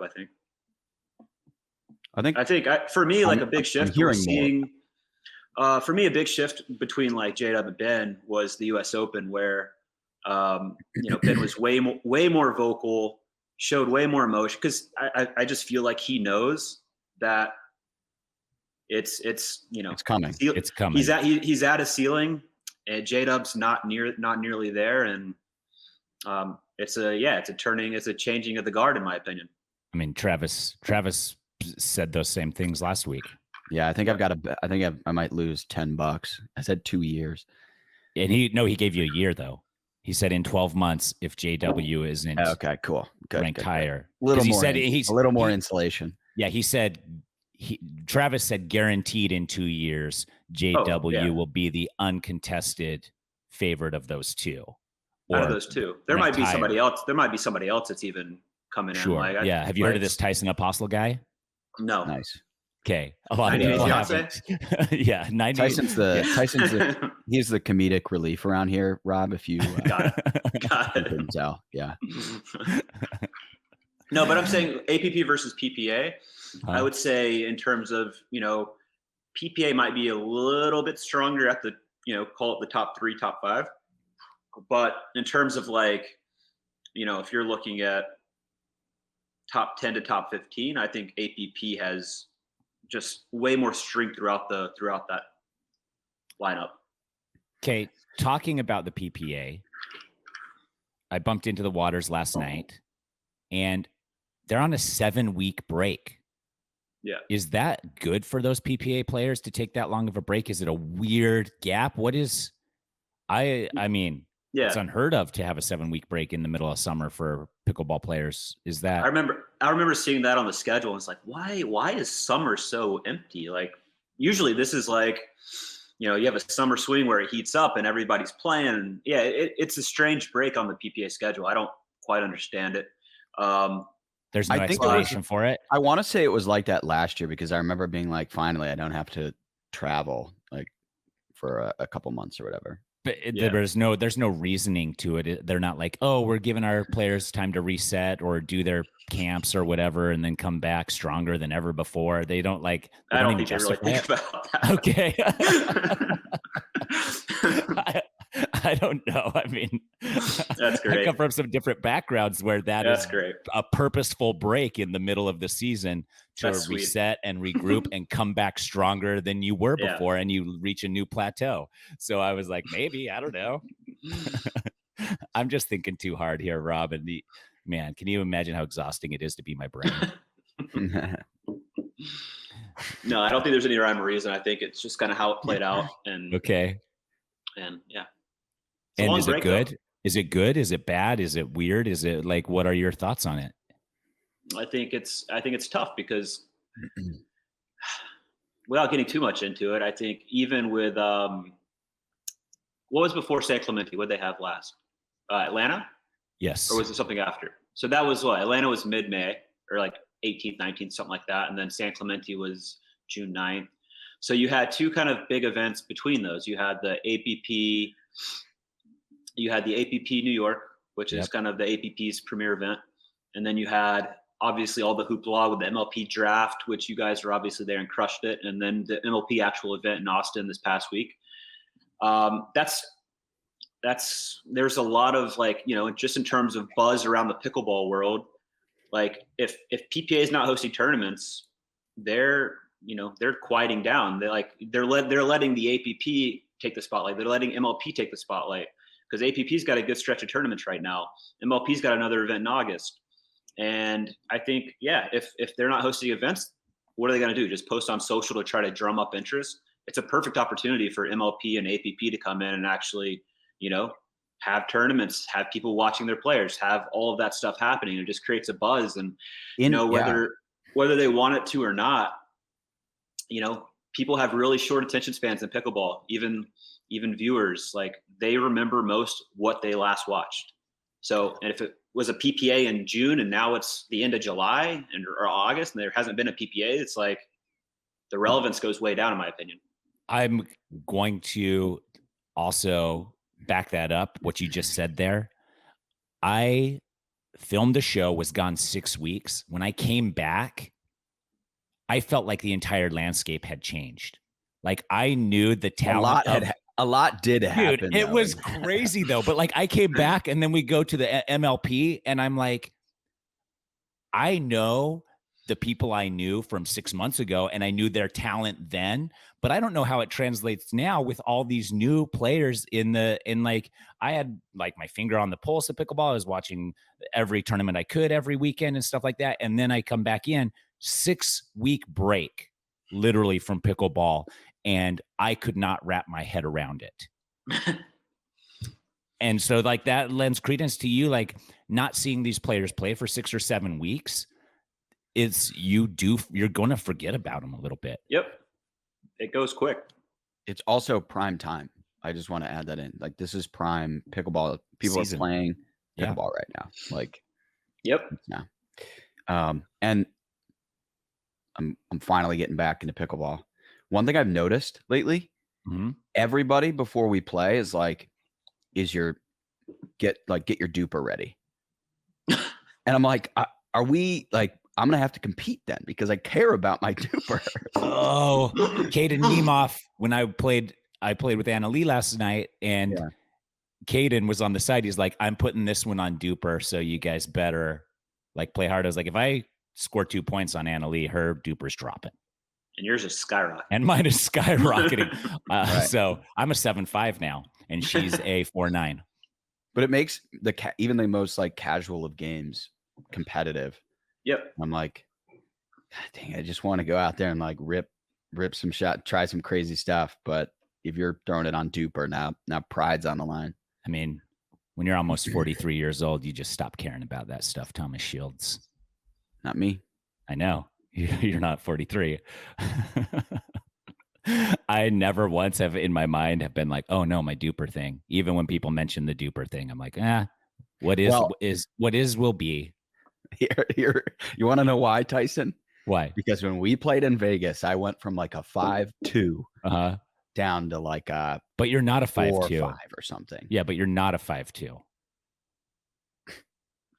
I think for me, like a big shift we're seeing, for me, a big shift between like JW and Ben was the US Open, where Ben was way more vocal, showed way more emotion, because I just feel like he knows that it's coming. It's coming. He's at a ceiling, and JW's not nearly there, and it's a changing of the guard, in my opinion. I mean, Travis said those same things last week. Yeah, I think I might lose $10. I said 2 years. And he gave you a year though. He said in 12 months, if JW isn't ranked higher, a little more insulation. Yeah, he said Travis said guaranteed in 2 years, JW will be the uncontested favorite of those two. Out of those two, there might be somebody else. There might be somebody else that's even coming in. Like, have you heard of this Tyson Apostle guy? No. Nice. Okay, a lot of people haven't. Yeah, 90. Tyson's he's the comedic relief around here, Rob. If you got it. Couldn't tell, yeah. No, but I'm saying APP versus PPA. I would say in terms of PPA might be a little bit stronger at the call it the top 3, top 5, but in terms of like if you're looking at top 10 to top 15, I think APP has just way more strength throughout that lineup. Okay, talking about the PPA, I bumped into the Waters last night, and they're on a 7-week break. Yeah. Is that good for those PPA players to take that long of a break? Is it a weird gap? What is, I mean, it's unheard of to have a 7-week break in the middle of summer for pickleball players. Is that? I remember seeing that on the schedule. And it's like, why is summer so empty? Like usually this is like, you have a summer swing where it heats up and everybody's playing. And it's a strange break on the PPA schedule. I don't quite understand it. There's no explanation for it. I want to say it was like that last year, because I remember being like, finally, I don't have to travel like for a couple months or whatever. But there's no reasoning to it. They're not like, oh, we're giving our players time to reset or do their camps or whatever, and then come back stronger than ever before. They don't like. I don't think they really think about that. Okay. I don't know. I mean, that's great. I come from some different backgrounds where that's great. A purposeful break in the middle of the season to reset and regroup and come back stronger than you were before, and you reach a new plateau. So I was like, maybe, I don't know. I'm just thinking too hard here, Rob. And man, can you imagine how exhausting it is to be my brain? No, I don't think there's any rhyme or reason. I think it's just kind of how it played out. And okay. And yeah. And is it good? Though. Is it good? Is it bad? Is it weird? Is it like, what are your thoughts on it? I think it's tough because without getting too much into it, I think even with what was before San Clemente? What did they have last? Atlanta? Yes. Or was it something after? So that was what? Atlanta was mid-May or like 18th, 19th, something like that. And then San Clemente was June 9th. So you had two kind of big events between those. You had the APP, New York, which is kind of the APP's premier event. And then you had obviously all the hoopla with the MLP draft, which you guys were obviously there and crushed it. And then the MLP actual event in Austin this past week. There's a lot of like, you know, just in terms of buzz around the pickleball world, like if PPA is not hosting tournaments, they're quieting down. They're letting the APP take the spotlight. They're letting MLP take the spotlight because APP's got a good stretch of tournaments right now. MLP's got another event in August. And I think, if they're not hosting events, what are they going to do? Just post on social to try to drum up interest? It's a perfect opportunity for MLP and APP to come in and actually, you know, have tournaments, have people watching their players, have all of that stuff happening. It just creates a buzz. And, whether they want it to or not, you know, people have really short attention spans in pickleball, even viewers, like they remember most what they last watched. So, and if it was a PPA in June and now it's the end of July or August and there hasn't been a PPA, it's like the relevance goes way down in my opinion. I'm going to also back that up, what you just said there. I filmed a show, was gone 6 weeks. When I came back, I felt like the entire landscape had changed. Like I knew the talent. A lot did happen. Dude, it was crazy though. But like I came back and then we go to the MLP and I'm like, I know the people I knew from 6 months ago and I knew their talent then, but I don't know how it translates now with all these new players like I had like my finger on the pulse of pickleball. I was watching every tournament I could every weekend and stuff like that. And then I come back in 6-week break, literally from pickleball. And I could not wrap my head around it. And so like that lends credence to you, like not seeing these players play for 6 or 7 weeks. You're going to forget about them a little bit. Yep. It goes quick. It's also prime time. I just want to add that in. Like this is prime pickleball. People are playing pickleball right now. Like, yep. Yeah. And I'm finally getting back into pickleball. One thing I've noticed lately, everybody before we play is like, get your DUPR ready. And I'm like, are we like, I'm going to have to compete then because I care about my DUPR. Oh, Caden Niemoff, when I played with Anna Lee last night and Caden was on the side. He's like, I'm putting this one on DUPR. So you guys better like play hard. I was like, if I score 2 points on Anna Lee, her DUPR's dropping. And yours is skyrocketing. And mine is skyrocketing. So I'm a 7.5 now, and she's a 4.9. But it makes even the most like casual of games competitive. Yep. I'm like, God dang, I just want to go out there and like rip some shot, try some crazy stuff. But if you're throwing it on DUPR now pride's on the line. I mean, when you're almost 43 years old, you just stop caring about that stuff, Thomas Shields. Not me. I know. You're not 43. I never once have in my mind have been like, oh no, my DUPR thing. Even when people mention the DUPR thing, I'm like, what is will be. Here, you want to know why, Tyson? Why? Because when we played in Vegas, I went from like a 5.2 down to like a. But you're not a 5.2 or something. Yeah, but you're not a 5.2.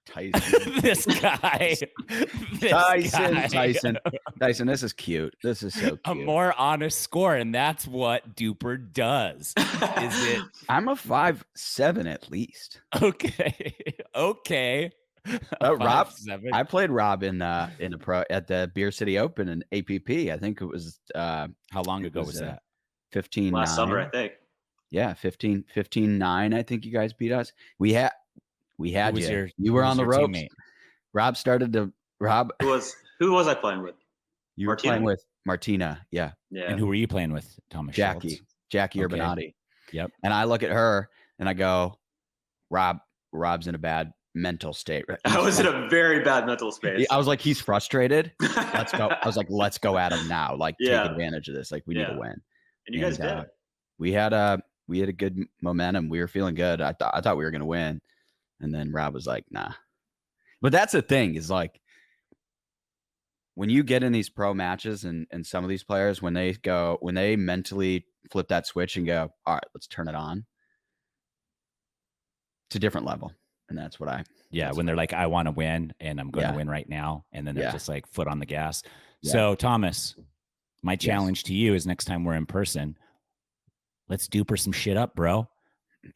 Tyson. This guy. Tyson, this is cute. This is so cute. A more honest score, and that's what DUPR does. Is it? I'm a 5.7 at least. Okay. Rob, I played Rob in a pro at the Beer City Open in APP. I think it was how long ago was that? 15 last summer, I think. Yeah, 15-9. I think you guys beat us. We had you were on the ropes. Teammate? Rob started to who was I playing with? You were playing with Martina. Yeah. And who were you playing with? Thomas Jackie Urbanati. Yep. And I look at her and I go, Rob's in a bad mental state. Right? I was in a very bad mental space. I was like, he's frustrated. Let's go. I was like, let's go at him now. Like, take advantage of this. Like, we need to win. And you guys did. We had a good momentum. We were feeling good. I thought we were going to win. And then Rob was like, nah. But that's the thing is like, when you get in these pro matches and some of these players, when they mentally flip that switch and go, all right, let's turn it on. It's a different level. And that's what when they're like, I want to win and I'm going to win right now. And then they're just like foot on the gas. Yeah. So Thomas, my challenge to you is next time we're in person, let's DUPR some shit up, bro.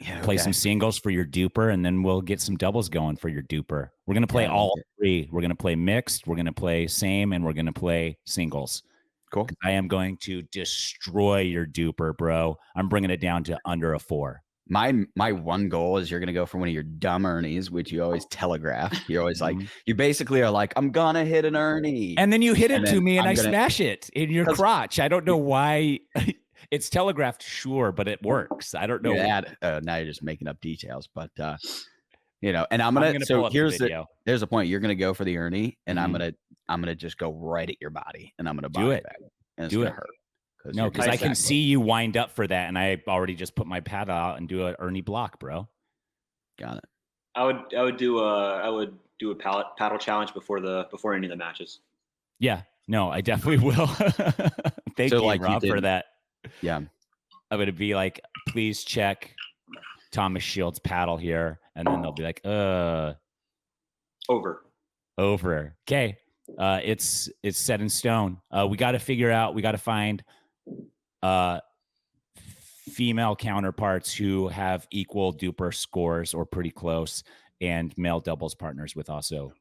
Yeah, play some singles for your DUPR, and then we'll get some doubles going for your DUPR. We're going to play all three. We're going to play mixed, we're going to play same, and we're going to play singles. Cool. I am going to destroy your DUPR, bro. I'm bringing it down to under a 4. My one goal is you're going to go for one of your dumb Ernies, which you always telegraph. You're always like, you basically are like, I'm going to hit an Ernie. And then you hit it to me and I smash it in your crotch. I don't know why. It's telegraphed, sure, but it works. I don't know. Now you're just making up details, but and I'm gonna so here's the point. You're gonna go for the Ernie, and I'm gonna just go right at your body, and I'm gonna do it. Back, and it's do gonna it. Hurt. No, because I can see you wind up for that, and I already just put my paddle out and do an Ernie block, bro. Got it. I would do a paddle challenge before any of the matches. Yeah, no, I definitely will. Thank you, Rob, for that. Yeah. I'm going to be like, please check Thomas Shields' paddle here. And then they'll be like, over. Okay. It's set in stone. We got to find female counterparts who have equal DUPR scores or pretty close, and male doubles partners with also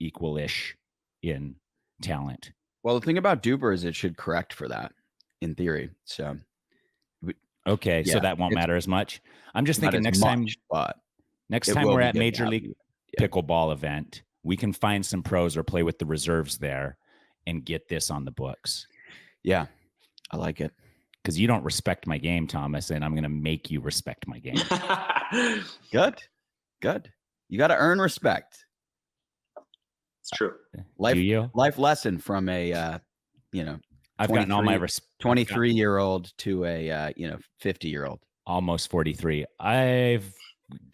equal-ish in talent. Well, the thing about DUPR is it should correct for that. In theory, so so that won't matter as much. I'm just thinking next time we're at Major League Pickleball event, we can find some pros or play with the reserves there and get this on the books. Yeah, I like it because you don't respect my game, Thomas, and I'm going to make you respect my game. Good. You got to earn respect. It's true. Life lesson from a I've gotten all my 23-year-old to a 50-year-old, almost 43. I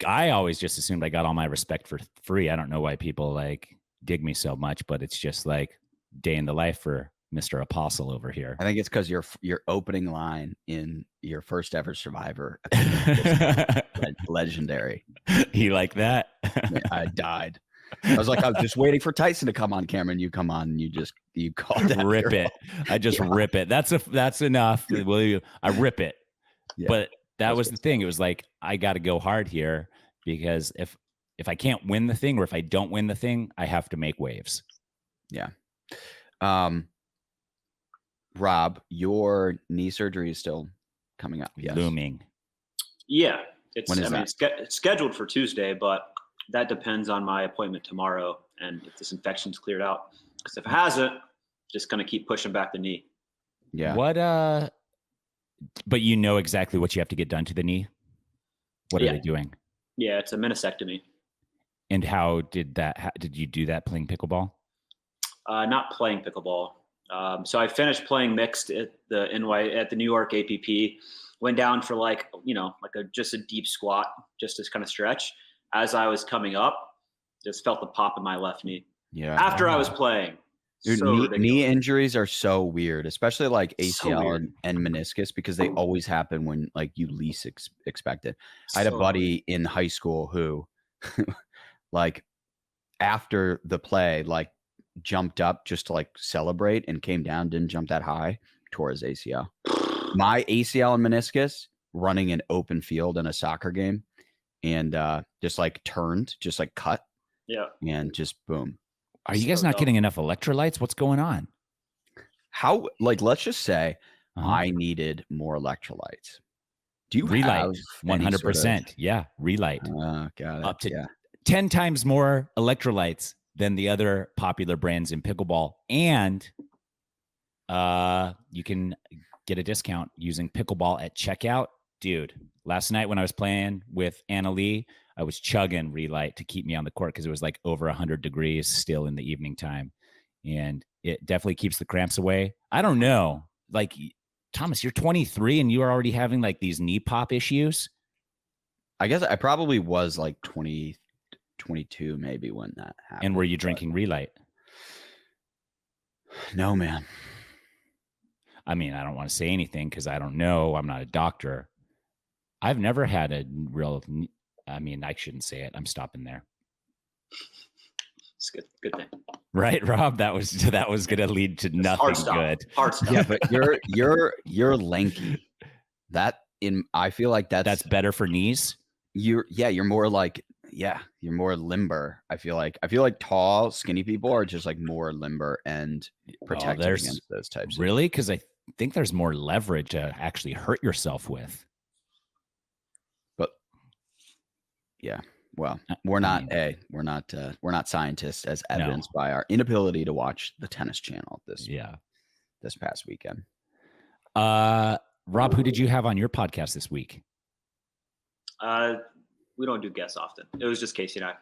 always just assumed I got all my respect for free. I don't know why people like dig me so much, but it's just like day in the life for Mr. Apostle over here. I think it's because your opening line in your first ever Survivor, legendary. You like that? I died. I was just waiting for Tyson to come on camera, and you come on, and you called that. Rip it. I just rip it. That's enough. I rip it. Yeah, but that was the thing. It was like, I got to go hard here because if I can't win the thing, or if I don't win the thing, I have to make waves. Yeah. Rob, your knee surgery is still coming up. Yes. Looming. Yeah. It's scheduled for Tuesday, but that depends on my appointment tomorrow and if this infection's cleared out. Because if it hasn't, just going to keep pushing back the knee. Yeah. But you know exactly what you have to get done to the knee? What are they doing? Yeah, it's a meniscectomy. And how did you do that playing pickleball? Not playing pickleball. So I finished playing mixed at the New York APP, went down for just a deep squat, just to kind of stretch. As I was coming up, just felt the pop in my left knee. Yeah. After I was playing. Dude, knee injuries are so weird, especially like ACL and meniscus, because they always happen when like you least expect it. I had a buddy in high school who like after the play, like jumped up just to like celebrate and came down, didn't jump that high, tore his ACL. My ACL and meniscus running an open field in a soccer game. And just like turned, just like cut. Yeah. And just boom. Are you guys not getting enough electrolytes? What's going on? How, let's just say I needed more electrolytes. Do you Relight? 100%. Yeah. Relight. Got it. Up to 10 times more electrolytes than the other popular brands in pickleball. And you can get a discount using Pickleball at checkout. Dude, last night when I was playing with Anna Lee, I was chugging Relight to keep me on the court because it was like over 100 degrees still in the evening time. And it definitely keeps the cramps away. I don't know. Like, Thomas, you're 23 and you are already having like these knee pop issues. I guess I probably was like 20, 22 maybe when that happened. And were you drinking Relight? No, man. I mean, I don't want to say anything because I don't know. I'm not a doctor. I've never had a real, I mean, I shouldn't say it. I'm stopping there. It's good. Good thing. Right, Rob? That was going to lead to nothing good. Hard stuff. Yeah, but you're lanky. I feel like that's better for knees. You're more like, you're more limber. I feel like tall, skinny people are just like more limber and protected against those types. Really? Because I think there's more leverage to actually hurt yourself with. But yeah. Well, we're not scientists, as evidenced by our inability to watch the Tennis Channel this past weekend. Rob, who did you have on your podcast this week? We don't do guests often. It was just Casey and I.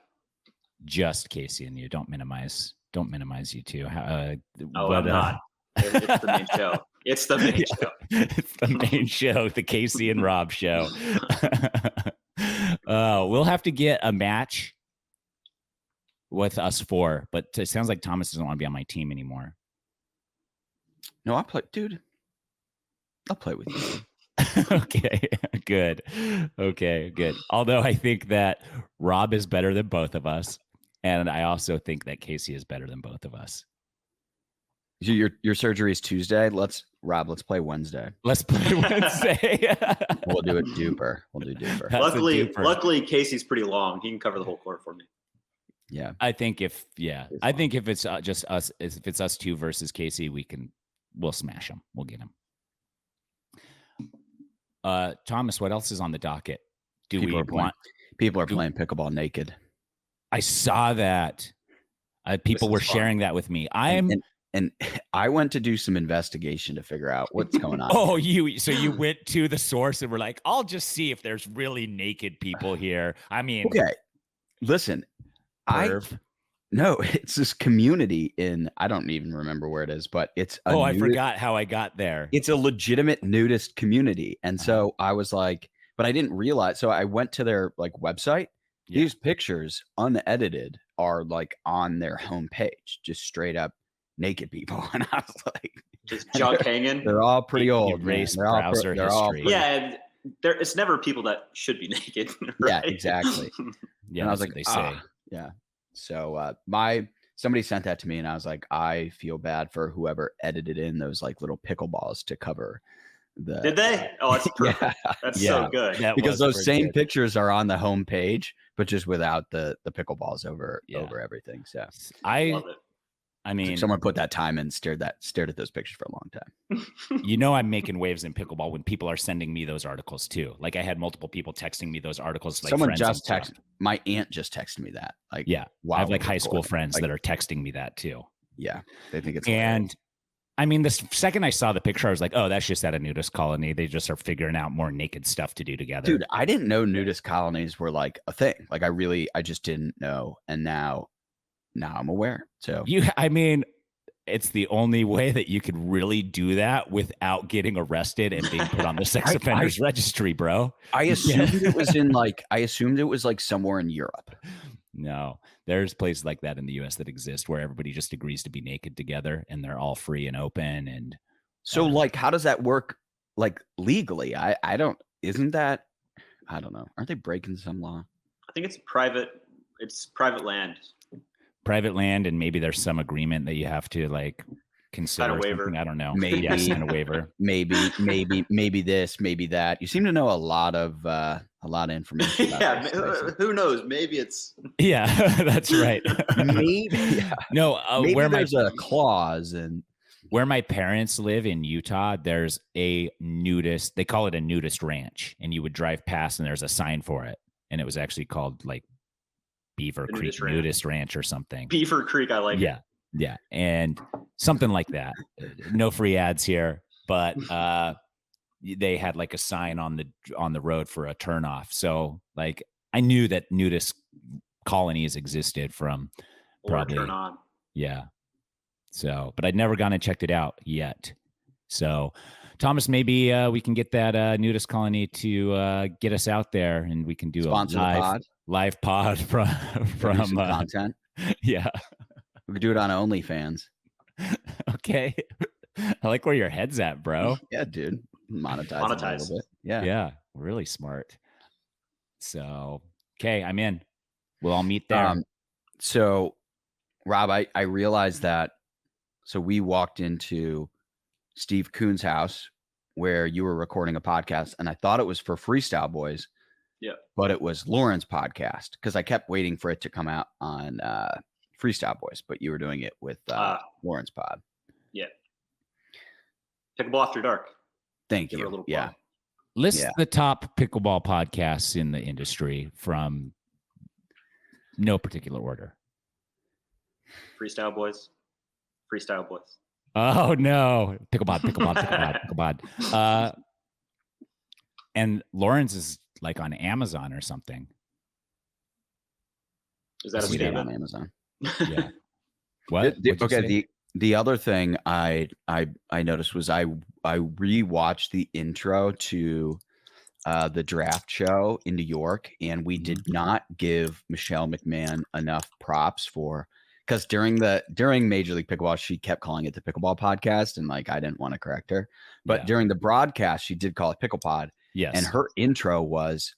Just Casey and you. Don't minimize you two. I'm not. It's the main show. It's the main show. It's the main show, the Casey and Rob show. We'll have to get a match with us four, but it sounds like Thomas doesn't want to be on my team anymore. No, I'll play with you. Okay, good. Although I think that Rob is better than both of us, and I also think that Casey is better than both of us. Your surgery is Tuesday. Let's play Wednesday. Let's play Wednesday. We'll do DUPR. Luckily, Casey's pretty long. He can cover the whole court for me. Yeah, I think if it's just us, if it's us two versus Casey, we'll smash him. We'll get him. Thomas, what else is on the docket? People are playing pickleball naked. I saw that. People were sharing that with me. And I went to do some investigation to figure out what's going on. Oh, you went to the source and were like, I'll just see if there's really naked people here. I mean, okay, listen, no, it's this community I don't even remember where it is, but it's I forgot how I got there. It's a legitimate nudist community. And so I was like, but I didn't realize. So I went to their like website. Yeah. These pictures unedited are like on their homepage, just straight up naked people. And I was like, just junk hanging. They're all pretty old. Erase browser history. Yeah. It's never people that should be naked. Right? Yeah, exactly. Yeah. And I was like, they say. Yeah. So somebody sent that to me and I was like, I feel bad for whoever edited in those like little pickleballs to cover the. Did they? Oh, that's perfect. Yeah. That's so good. Because those same pictures are on the home page, but just without the pickleballs over everything. So I love it. I mean, someone put that time and stared at those pictures for a long time. I'm making waves in pickleball when people are sending me those articles too. Like I had multiple people texting me those articles. Like someone just texted. My aunt just texted me that. Like, I have like high school friends that are texting me that too. Yeah, they think it's. And I mean, the second I saw the picture, I was like, oh, that's just at a nudist colony. They just are figuring out more naked stuff to do together. Dude, I didn't know nudist colonies were like a thing. Like I just didn't know, and now I'm aware. So it's the only way that you could really do that without getting arrested and being put on the sex offenders registry, bro. I assumed it was like somewhere in Europe. No, there's places like that in the US that exist where everybody just agrees to be naked together and they're all free and open. And so like, how does that work? Like legally? Isn't that, I don't know. Aren't they breaking some law? I think it's private land. Private land, and maybe there's some agreement that you have to like consider. Sign a waiver. I don't know. Maybe sign a waiver. Maybe this, maybe that. You seem to know a lot of information. Yeah, who knows? Maybe it's. Yeah, that's right. Maybe. Yeah. No, maybe there's a clause and. Where my parents live in Utah, there's a nudist. They call it a nudist ranch, and you would drive past, and there's a sign for it, and it was actually called like Beaver Creek Nudist Ranch or something. Beaver Creek, I like it. Yeah, and something like that. No free ads here, but they had like a sign on the road for a turnoff. So like I knew that nudist colonies existed from probably. Turn on. Yeah. So, but I'd never gone and checked it out yet. So, Thomas, maybe we can get that nudist colony to get us out there, and we can do Sponsor a live pod from content. Yeah, we could do it on OnlyFans. Okay, I like where your head's at, bro. Yeah, dude, monetize a little bit. Yeah, really smart. So, okay, I'm in. We'll all meet there. So, Rob, I realized that. So we walked into Steve Kuhn's house where you were recording a podcast, and I thought it was for Freestyle Boys. Yeah. But it was Lauren's podcast because I kept waiting for it to come out on Freestyle Boys, but you were doing it with Lauren's pod. Yeah. Pickleball After Dark. Thank you. Yeah. List the top pickleball podcasts in the industry from no particular order. Freestyle Boys. Oh no, Pickleball. And Lauren's is like on Amazon or something. Is that a statement? On Amazon? Yeah. What? The other thing I noticed was I rewatched the intro to the draft show in New York, and we did not give Michelle McMahon enough props for. Because during Major League Pickleball, she kept calling it the Pickleball Podcast, and like I didn't want to correct her. But during the broadcast, she did call it PicklePod. Yes. And her intro was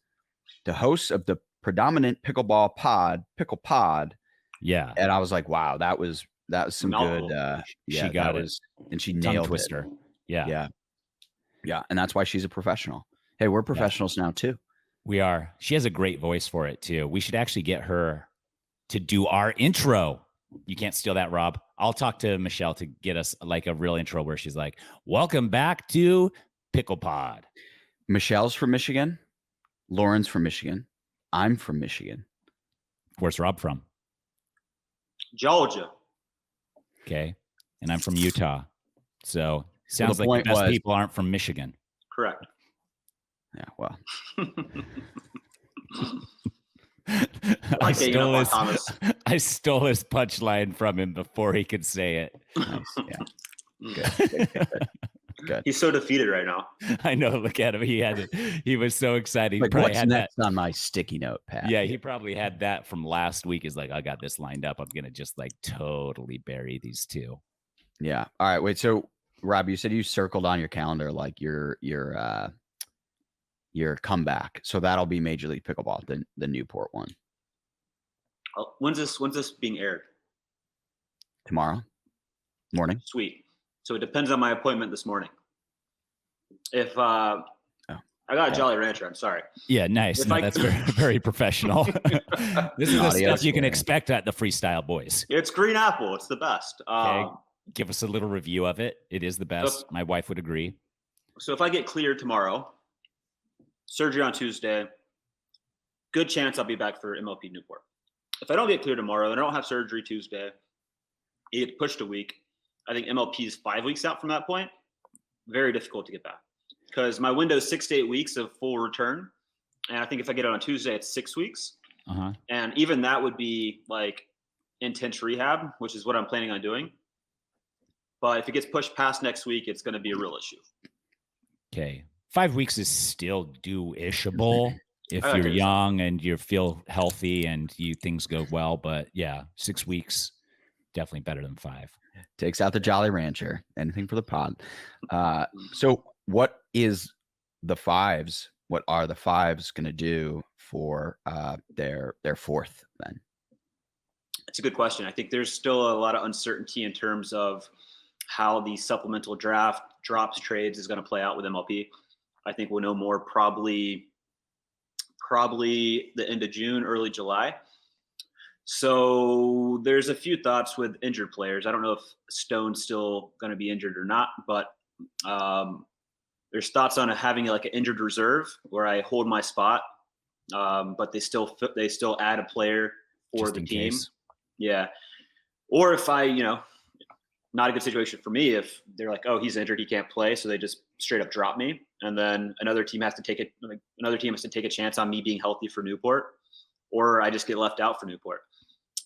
the host of the predominant pickleball pod, PicklePod. Yeah. And I was like, wow, that was some good. She got it, and she nailed twister. Yeah. And that's why she's a professional. Hey, we're professionals now too. We are. She has a great voice for it too. We should actually get her to do our intro. You can't steal that, Rob. I'll talk to Michelle to get us like a real intro where she's like, welcome back to PicklePod. Michelle's from Michigan. Lauren's from Michigan. I'm from Michigan. Where's Rob from? Georgia. Okay. And I'm from Utah. So sounds like the best people aren't from Michigan. Correct. Yeah, well. I stole his punchline from him before he could say it. Nice. Yeah. Good. He's so defeated right now. I know. Look at him. He was so excited. Like, what's next on my sticky note pad? Yeah, he probably had that from last week. He's like, I got this lined up. I'm gonna just like totally bury these two. Yeah. All right. Wait. So, Rob, you said you circled on your calendar like your comeback. So that'll be Major League Pickleball, the Newport one. When's this being aired? Tomorrow morning. Sweet. So it depends on my appointment this morning. If I got a Jolly Rancher, I'm sorry. Yeah, nice. No, that's very, very professional. This is the stuff you can expect at the Freestyle Boys. It's green apple. It's the best. Okay. Give us a little review of it. It is the best. My wife would agree. So if I get cleared tomorrow, surgery on Tuesday, good chance I'll be back for MLP Newport. If I don't get cleared tomorrow and I don't have surgery Tuesday, it gets pushed a week. I think MLP is 5 weeks out from that point. Very difficult to get back because my window is 6 to 8 weeks of full return. And I think if I get it on Tuesday, it's 6 weeks. Uh-huh. And even that would be like intense rehab, which is what I'm planning on doing. But if it gets pushed past next week, it's going to be a real issue. Okay. 5 weeks is still do-ishable if you're young and you feel healthy and things go well. But yeah, 6 weeks, definitely better than 5. Takes out the Jolly Rancher. Anything for the pod. So what is the Fives? What are the Fives going to do for their fourth then? It's a good question. I think there's still a lot of uncertainty in terms of how the supplemental draft drops trades is going to play out with MLP. I think we'll know more probably the end of June, early July. So there's a few thoughts with injured players. I don't know if Stone's still going to be injured or not, but there's thoughts on having like an injured reserve where I hold my spot, but they still add a player for the team. Case. Yeah. Or if not a good situation for me if they're like, oh, he's injured, he can't play, so they just straight up drop me, and then another team has to take it. Like, another team has to take a chance on me being healthy for Newport, or I just get left out for Newport.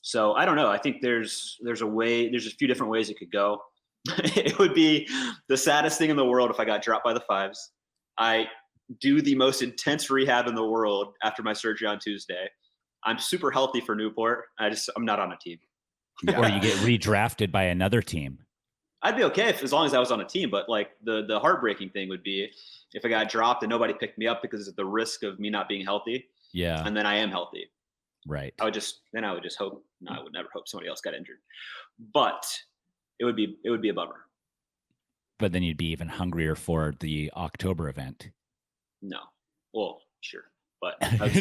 So I don't know. I think there's a way. There's a few different ways it could go. It would be the saddest thing in the world if I got dropped by the fives. I do the most intense rehab in the world after my surgery on Tuesday. I'm super healthy for Newport. I'm not on a team. Yeah. Or you get redrafted by another team. I'd be okay as long as I was on a team. But like the heartbreaking thing would be if I got dropped and nobody picked me up because of the risk of me not being healthy. Yeah. And then I am healthy. Right. I would just hope. No, I would never hope somebody else got injured. But it would be a bummer. But then you'd be even hungrier for the October event. No. Well, sure. But but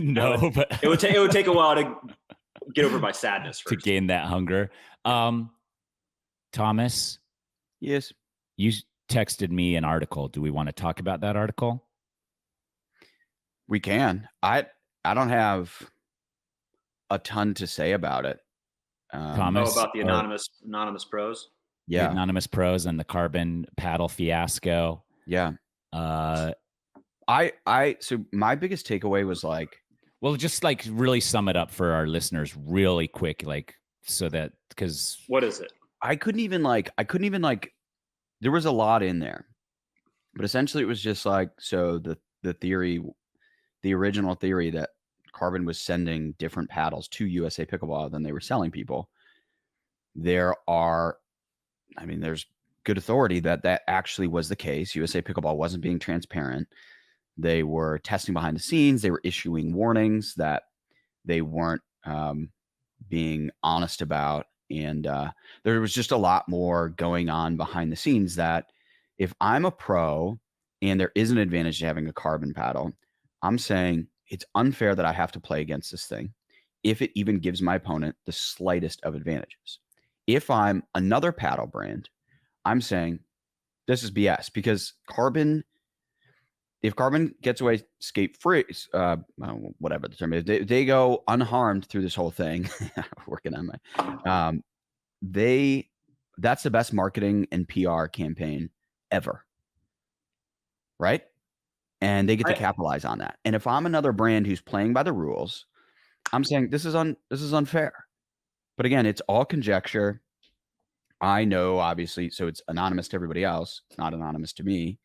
it would take a while to get over my sadness first. To gain that hunger. Thomas. Yes. You texted me an article. Do we want to talk about that article? We can. I don't have a ton to say about it. Thomas, about the anonymous pros. Yeah. The anonymous pros and the carbon paddle fiasco. Yeah. So my biggest takeaway was like, well, just like really sum it up for our listeners really quick, like so that because what is it? I couldn't even there was a lot in there, but essentially it was just like, so the theory, the original theory that Carbon was sending different paddles to USA Pickleball than they were selling people. There's good authority that actually was the case. USA Pickleball wasn't being transparent. They were testing behind the scenes. They were issuing warnings that they weren't being honest about. And there was just a lot more going on behind the scenes that if I'm a pro and there is an advantage to having a carbon paddle, I'm saying it's unfair that I have to play against this thing if it even gives my opponent the slightest of advantages. If I'm another paddle brand, I'm saying this is BS because if Carbon gets away skate-free, whatever the term is, they go unharmed through this whole thing. Working on my, that's the best marketing and PR campaign ever, right? And they get to capitalize on that. And if I'm another brand who's playing by the rules, I'm saying this is unfair. But again, it's all conjecture. I know, obviously, so it's anonymous to everybody else. It's not anonymous to me.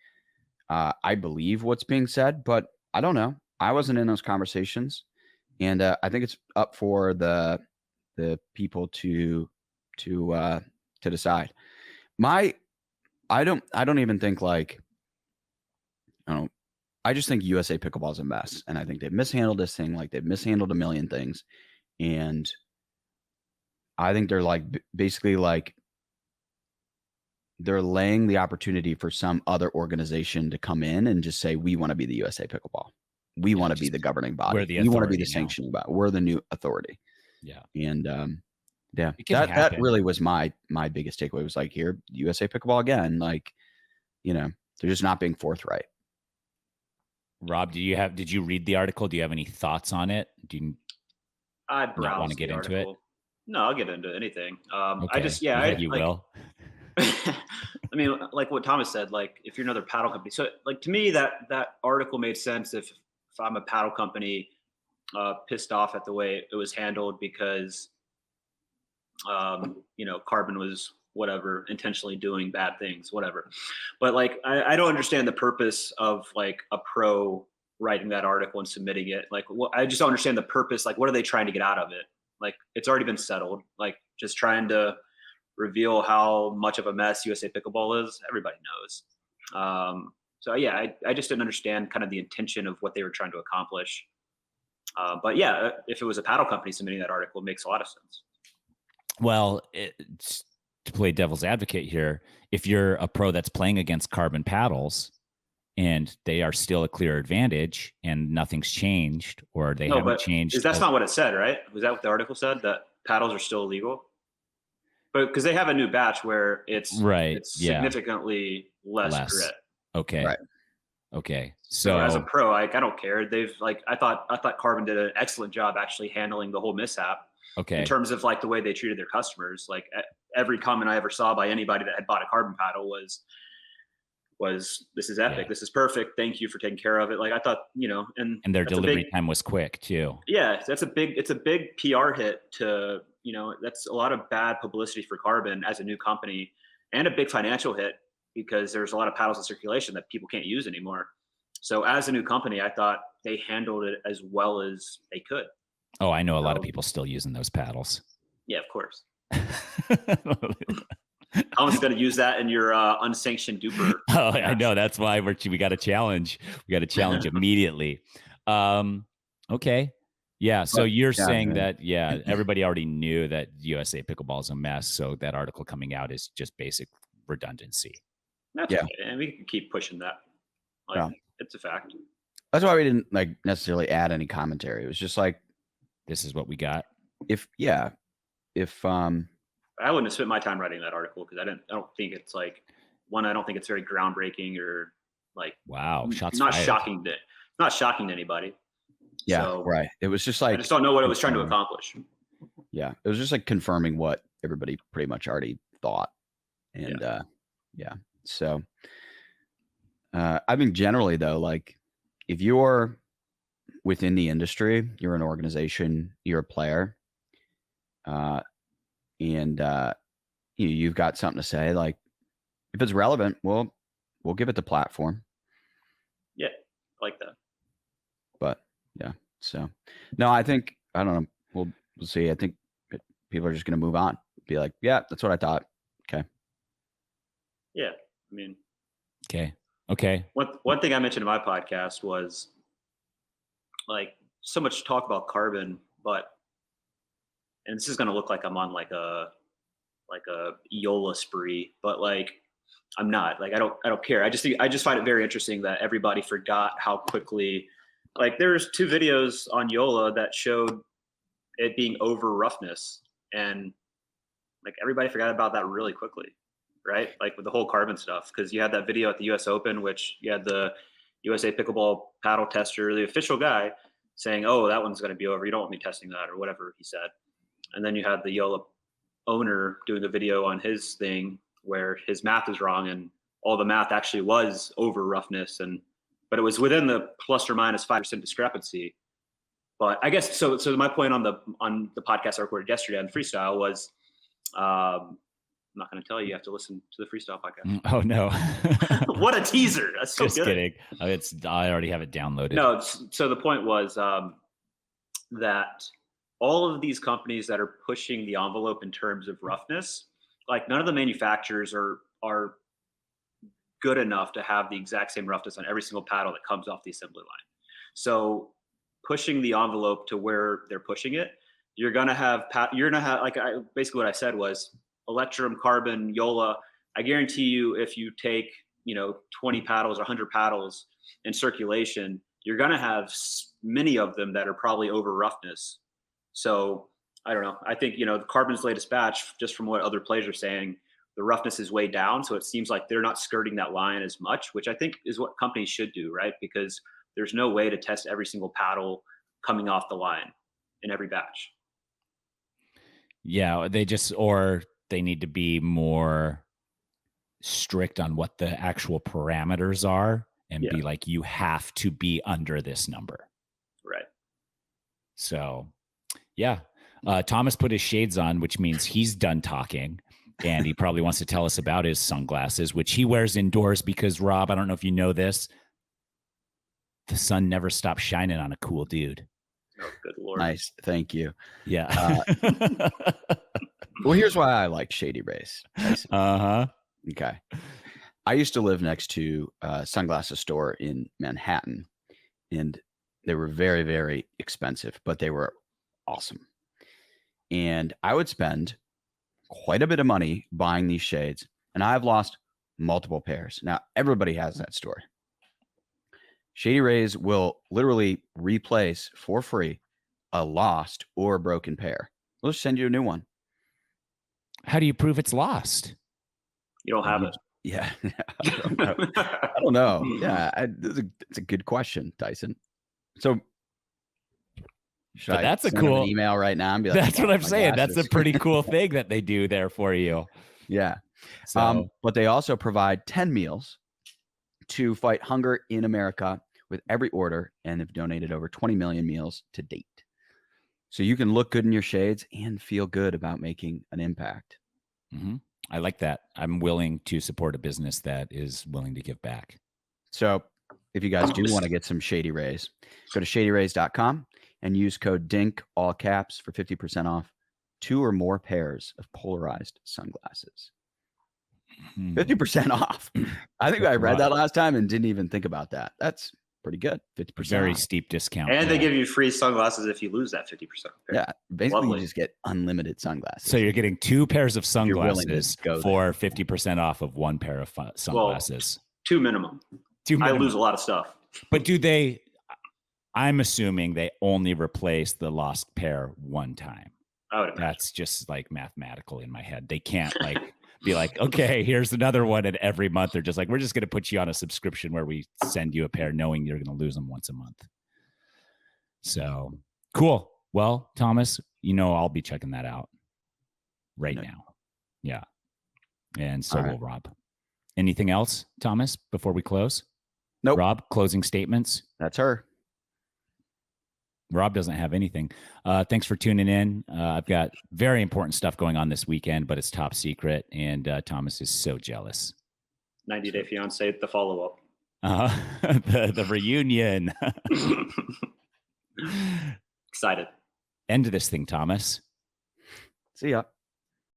I believe what's being said, but I don't know. I wasn't in those conversations, and I think it's up for the people to decide. I don't even think like, I just think USA Pickleball is a mess, and I think they've mishandled this thing like they've mishandled a million things, and I think they're like basically like they're laying the opportunity for some other organization to come in and just say, we want to be the USA Pickleball. We want to be the governing body. We want to be the sanctioning body. We're the new authority. Yeah. And that really was my biggest takeaway was like, here, USA Pickleball again, like, they're just not being forthright. Rob, did you read the article? Do you have any thoughts on it? Do you not want to get into it? No, I'll get into anything. Okay. Will. I mean, like what Thomas said, like if you're another paddle company. So like to me, that article made sense if I'm a paddle company pissed off at the way it was handled because, Carbon was whatever, intentionally doing bad things, whatever. But like, I don't understand the purpose of like a pro writing that article and submitting it. Like, I just don't understand the purpose. Like, what are they trying to get out of it? Like, it's already been settled. Like, just trying to reveal how much of a mess USA Pickleball is. Everybody knows. So yeah, I just didn't understand kind of the intention of what they were trying to accomplish. But yeah, if it was a paddle company submitting that article, it makes a lot of sense. Well, to play devil's advocate here, if you're a pro that's playing against carbon paddles and they are still a clear advantage and nothing's changed or they haven't changed. That's not what it said, right? Was that what the article said? That paddles are still illegal? But because they have a new batch where it's significantly less grit. Okay. Right. Okay. So as a pro, I don't care. They've I thought Carbon did an excellent job actually handling the whole mishap. Okay. In terms of like the way they treated their customers, like every comment I ever saw by anybody that had bought a Carbon paddle was, was, this is epic. Yeah. This is perfect. Thank you for taking care of it. Like I thought, and their delivery time was quick too. Yeah. It's a big PR hit to, that's a lot of bad publicity for Carbon as a new company, and a big financial hit because there's a lot of paddles in circulation that people can't use anymore. So as a new company, I thought they handled it as well as they could. Oh, I know a lot of people still using those paddles. Yeah, of course. How much going to use that in your unsanctioned DUPR? Oh, I know. That's why we got a challenge. We got a challenge immediately. Okay. Yeah. So you're saying that, everybody already knew that USA Pickleball is a mess. So that article coming out is just basic redundancy. That's okay. And we can keep pushing that. It's a fact. That's why we didn't necessarily add any commentary. It was just like, this is what we got. I wouldn't have spent my time writing that article because I don't think it's I don't think it's very groundbreaking or wow, shots not fired. Not shocking to anybody. Yeah, so, right. It was just I just don't know what it was trying to accomplish. Yeah, it was just confirming what everybody pretty much already thought, and so I mean, generally though, if you're within the industry, you're an organization, you're a player, and you've got something to say, if it's relevant, we'll give it the platform. Yeah, I like that. But yeah, so no, I think, I don't know, we'll see. I think people are just going to move on, be like, yeah, that's what I thought. Okay. Yeah, I mean, okay. One thing I mentioned in my podcast was so much talk about Carbon, and this is going to look like I'm on a Eola spree, but I'm not. I don't care. I just find it very interesting that everybody forgot how quickly. There's 2 videos on Eola that showed it being over roughness, and everybody forgot about that really quickly, right? With the whole Carbon stuff, because you had that video at the U.S. Open, which you had the USA Pickleball paddle tester, the official guy, saying, "Oh, that one's going to be over. You don't want me testing that," or whatever he said. And then you had the Eola owner doing a video on his thing where his math is wrong and all the math actually was over roughness, but it was within the plus or minus 5% discrepancy. But I guess so my point on the podcast I recorded yesterday on freestyle was, I'm not going to tell you. You have to listen to the freestyle podcast. Oh no! What a teaser! That's so just good. Kidding. I already have it downloaded. No. So the point was that all of these companies that are pushing the envelope in terms of roughness, none of the manufacturers are good enough to have the exact same roughness on every single paddle that comes off the assembly line. So pushing the envelope to where they're pushing it, you're gonna have basically what I said was Electrum, Carbon, Eola. I guarantee you, if you take 20 paddles or 100 paddles in circulation, you're gonna have many of them that are probably over roughness. So I don't know. I think, the Carbon's latest batch, just from what other players are saying, the roughness is way down. So it seems like they're not skirting that line as much, which I think is what companies should do, right? Because there's no way to test every single paddle coming off the line in every batch. Yeah, they need to be more strict on what the actual parameters are and be you have to be under this number. Right. So, yeah. Thomas put his shades on, which means he's done talking, and he probably wants to tell us about his sunglasses, which he wears indoors because, Rob, I don't know if you know this, the sun never stops shining on a cool dude. Oh, good Lord. Nice. Thank you. Yeah. Well, here's why I like Shady Rays. Uh-huh. Okay. I used to live next to a sunglasses store in Manhattan, and they were very, very expensive, but they were awesome. And I would spend quite a bit of money buying these shades, and I've lost multiple pairs. Now, everybody has that story. Shady Rays will literally replace for free a lost or broken pair. We'll just send you a new one. How do you prove it's lost? You don't have it. Yeah. I don't know. Yeah. It's a good question, Tyson. So that's send them an email right now and be like, that's what I'm saying. That's a pretty cool thing that they do there for you. Yeah. So, but they also provide 10 meals to fight hunger in America with every order and have donated over 20 million meals to date. So you can look good in your shades and feel good about making an impact. Mm-hmm. I like that. I'm willing to support a business that is willing to give back. So if you guys do want to get some Shady Rays, go to shadyrays.com and use code DINK, all caps, for 50% off 2 or more pairs of polarized sunglasses. 50% off. I think I read that last time and didn't even think about that. That's pretty good. 50%. Very off. steep discount. And they give you free sunglasses if you lose that 50%. Yeah. Basically, Lovely. you just get unlimited sunglasses. So you're getting 2 pairs of sunglasses go for 50% off of 1 pair of sunglasses. Well, 2 minimum. 2 minimum. I lose a lot of stuff. But I'm assuming they only replace the lost pair one time. I would imagine. That's just like mathematical in my head. They can't be like, okay, here's another one. And every month they're just like, we're just going to put you on a subscription where we send you a pair knowing you're going to lose them once a month. So cool. Well, Thomas, I'll be checking that out right now. Yeah. And so will Rob. Anything else, Thomas, before we close? Nope. Rob, closing statements? That's her. Rob doesn't have anything. Thanks for tuning in. I've got very important stuff going on this weekend, but it's top secret. And Thomas is so jealous. 90 Day Fiance, the follow-up. The reunion. Excited. End of this thing, Thomas. See ya.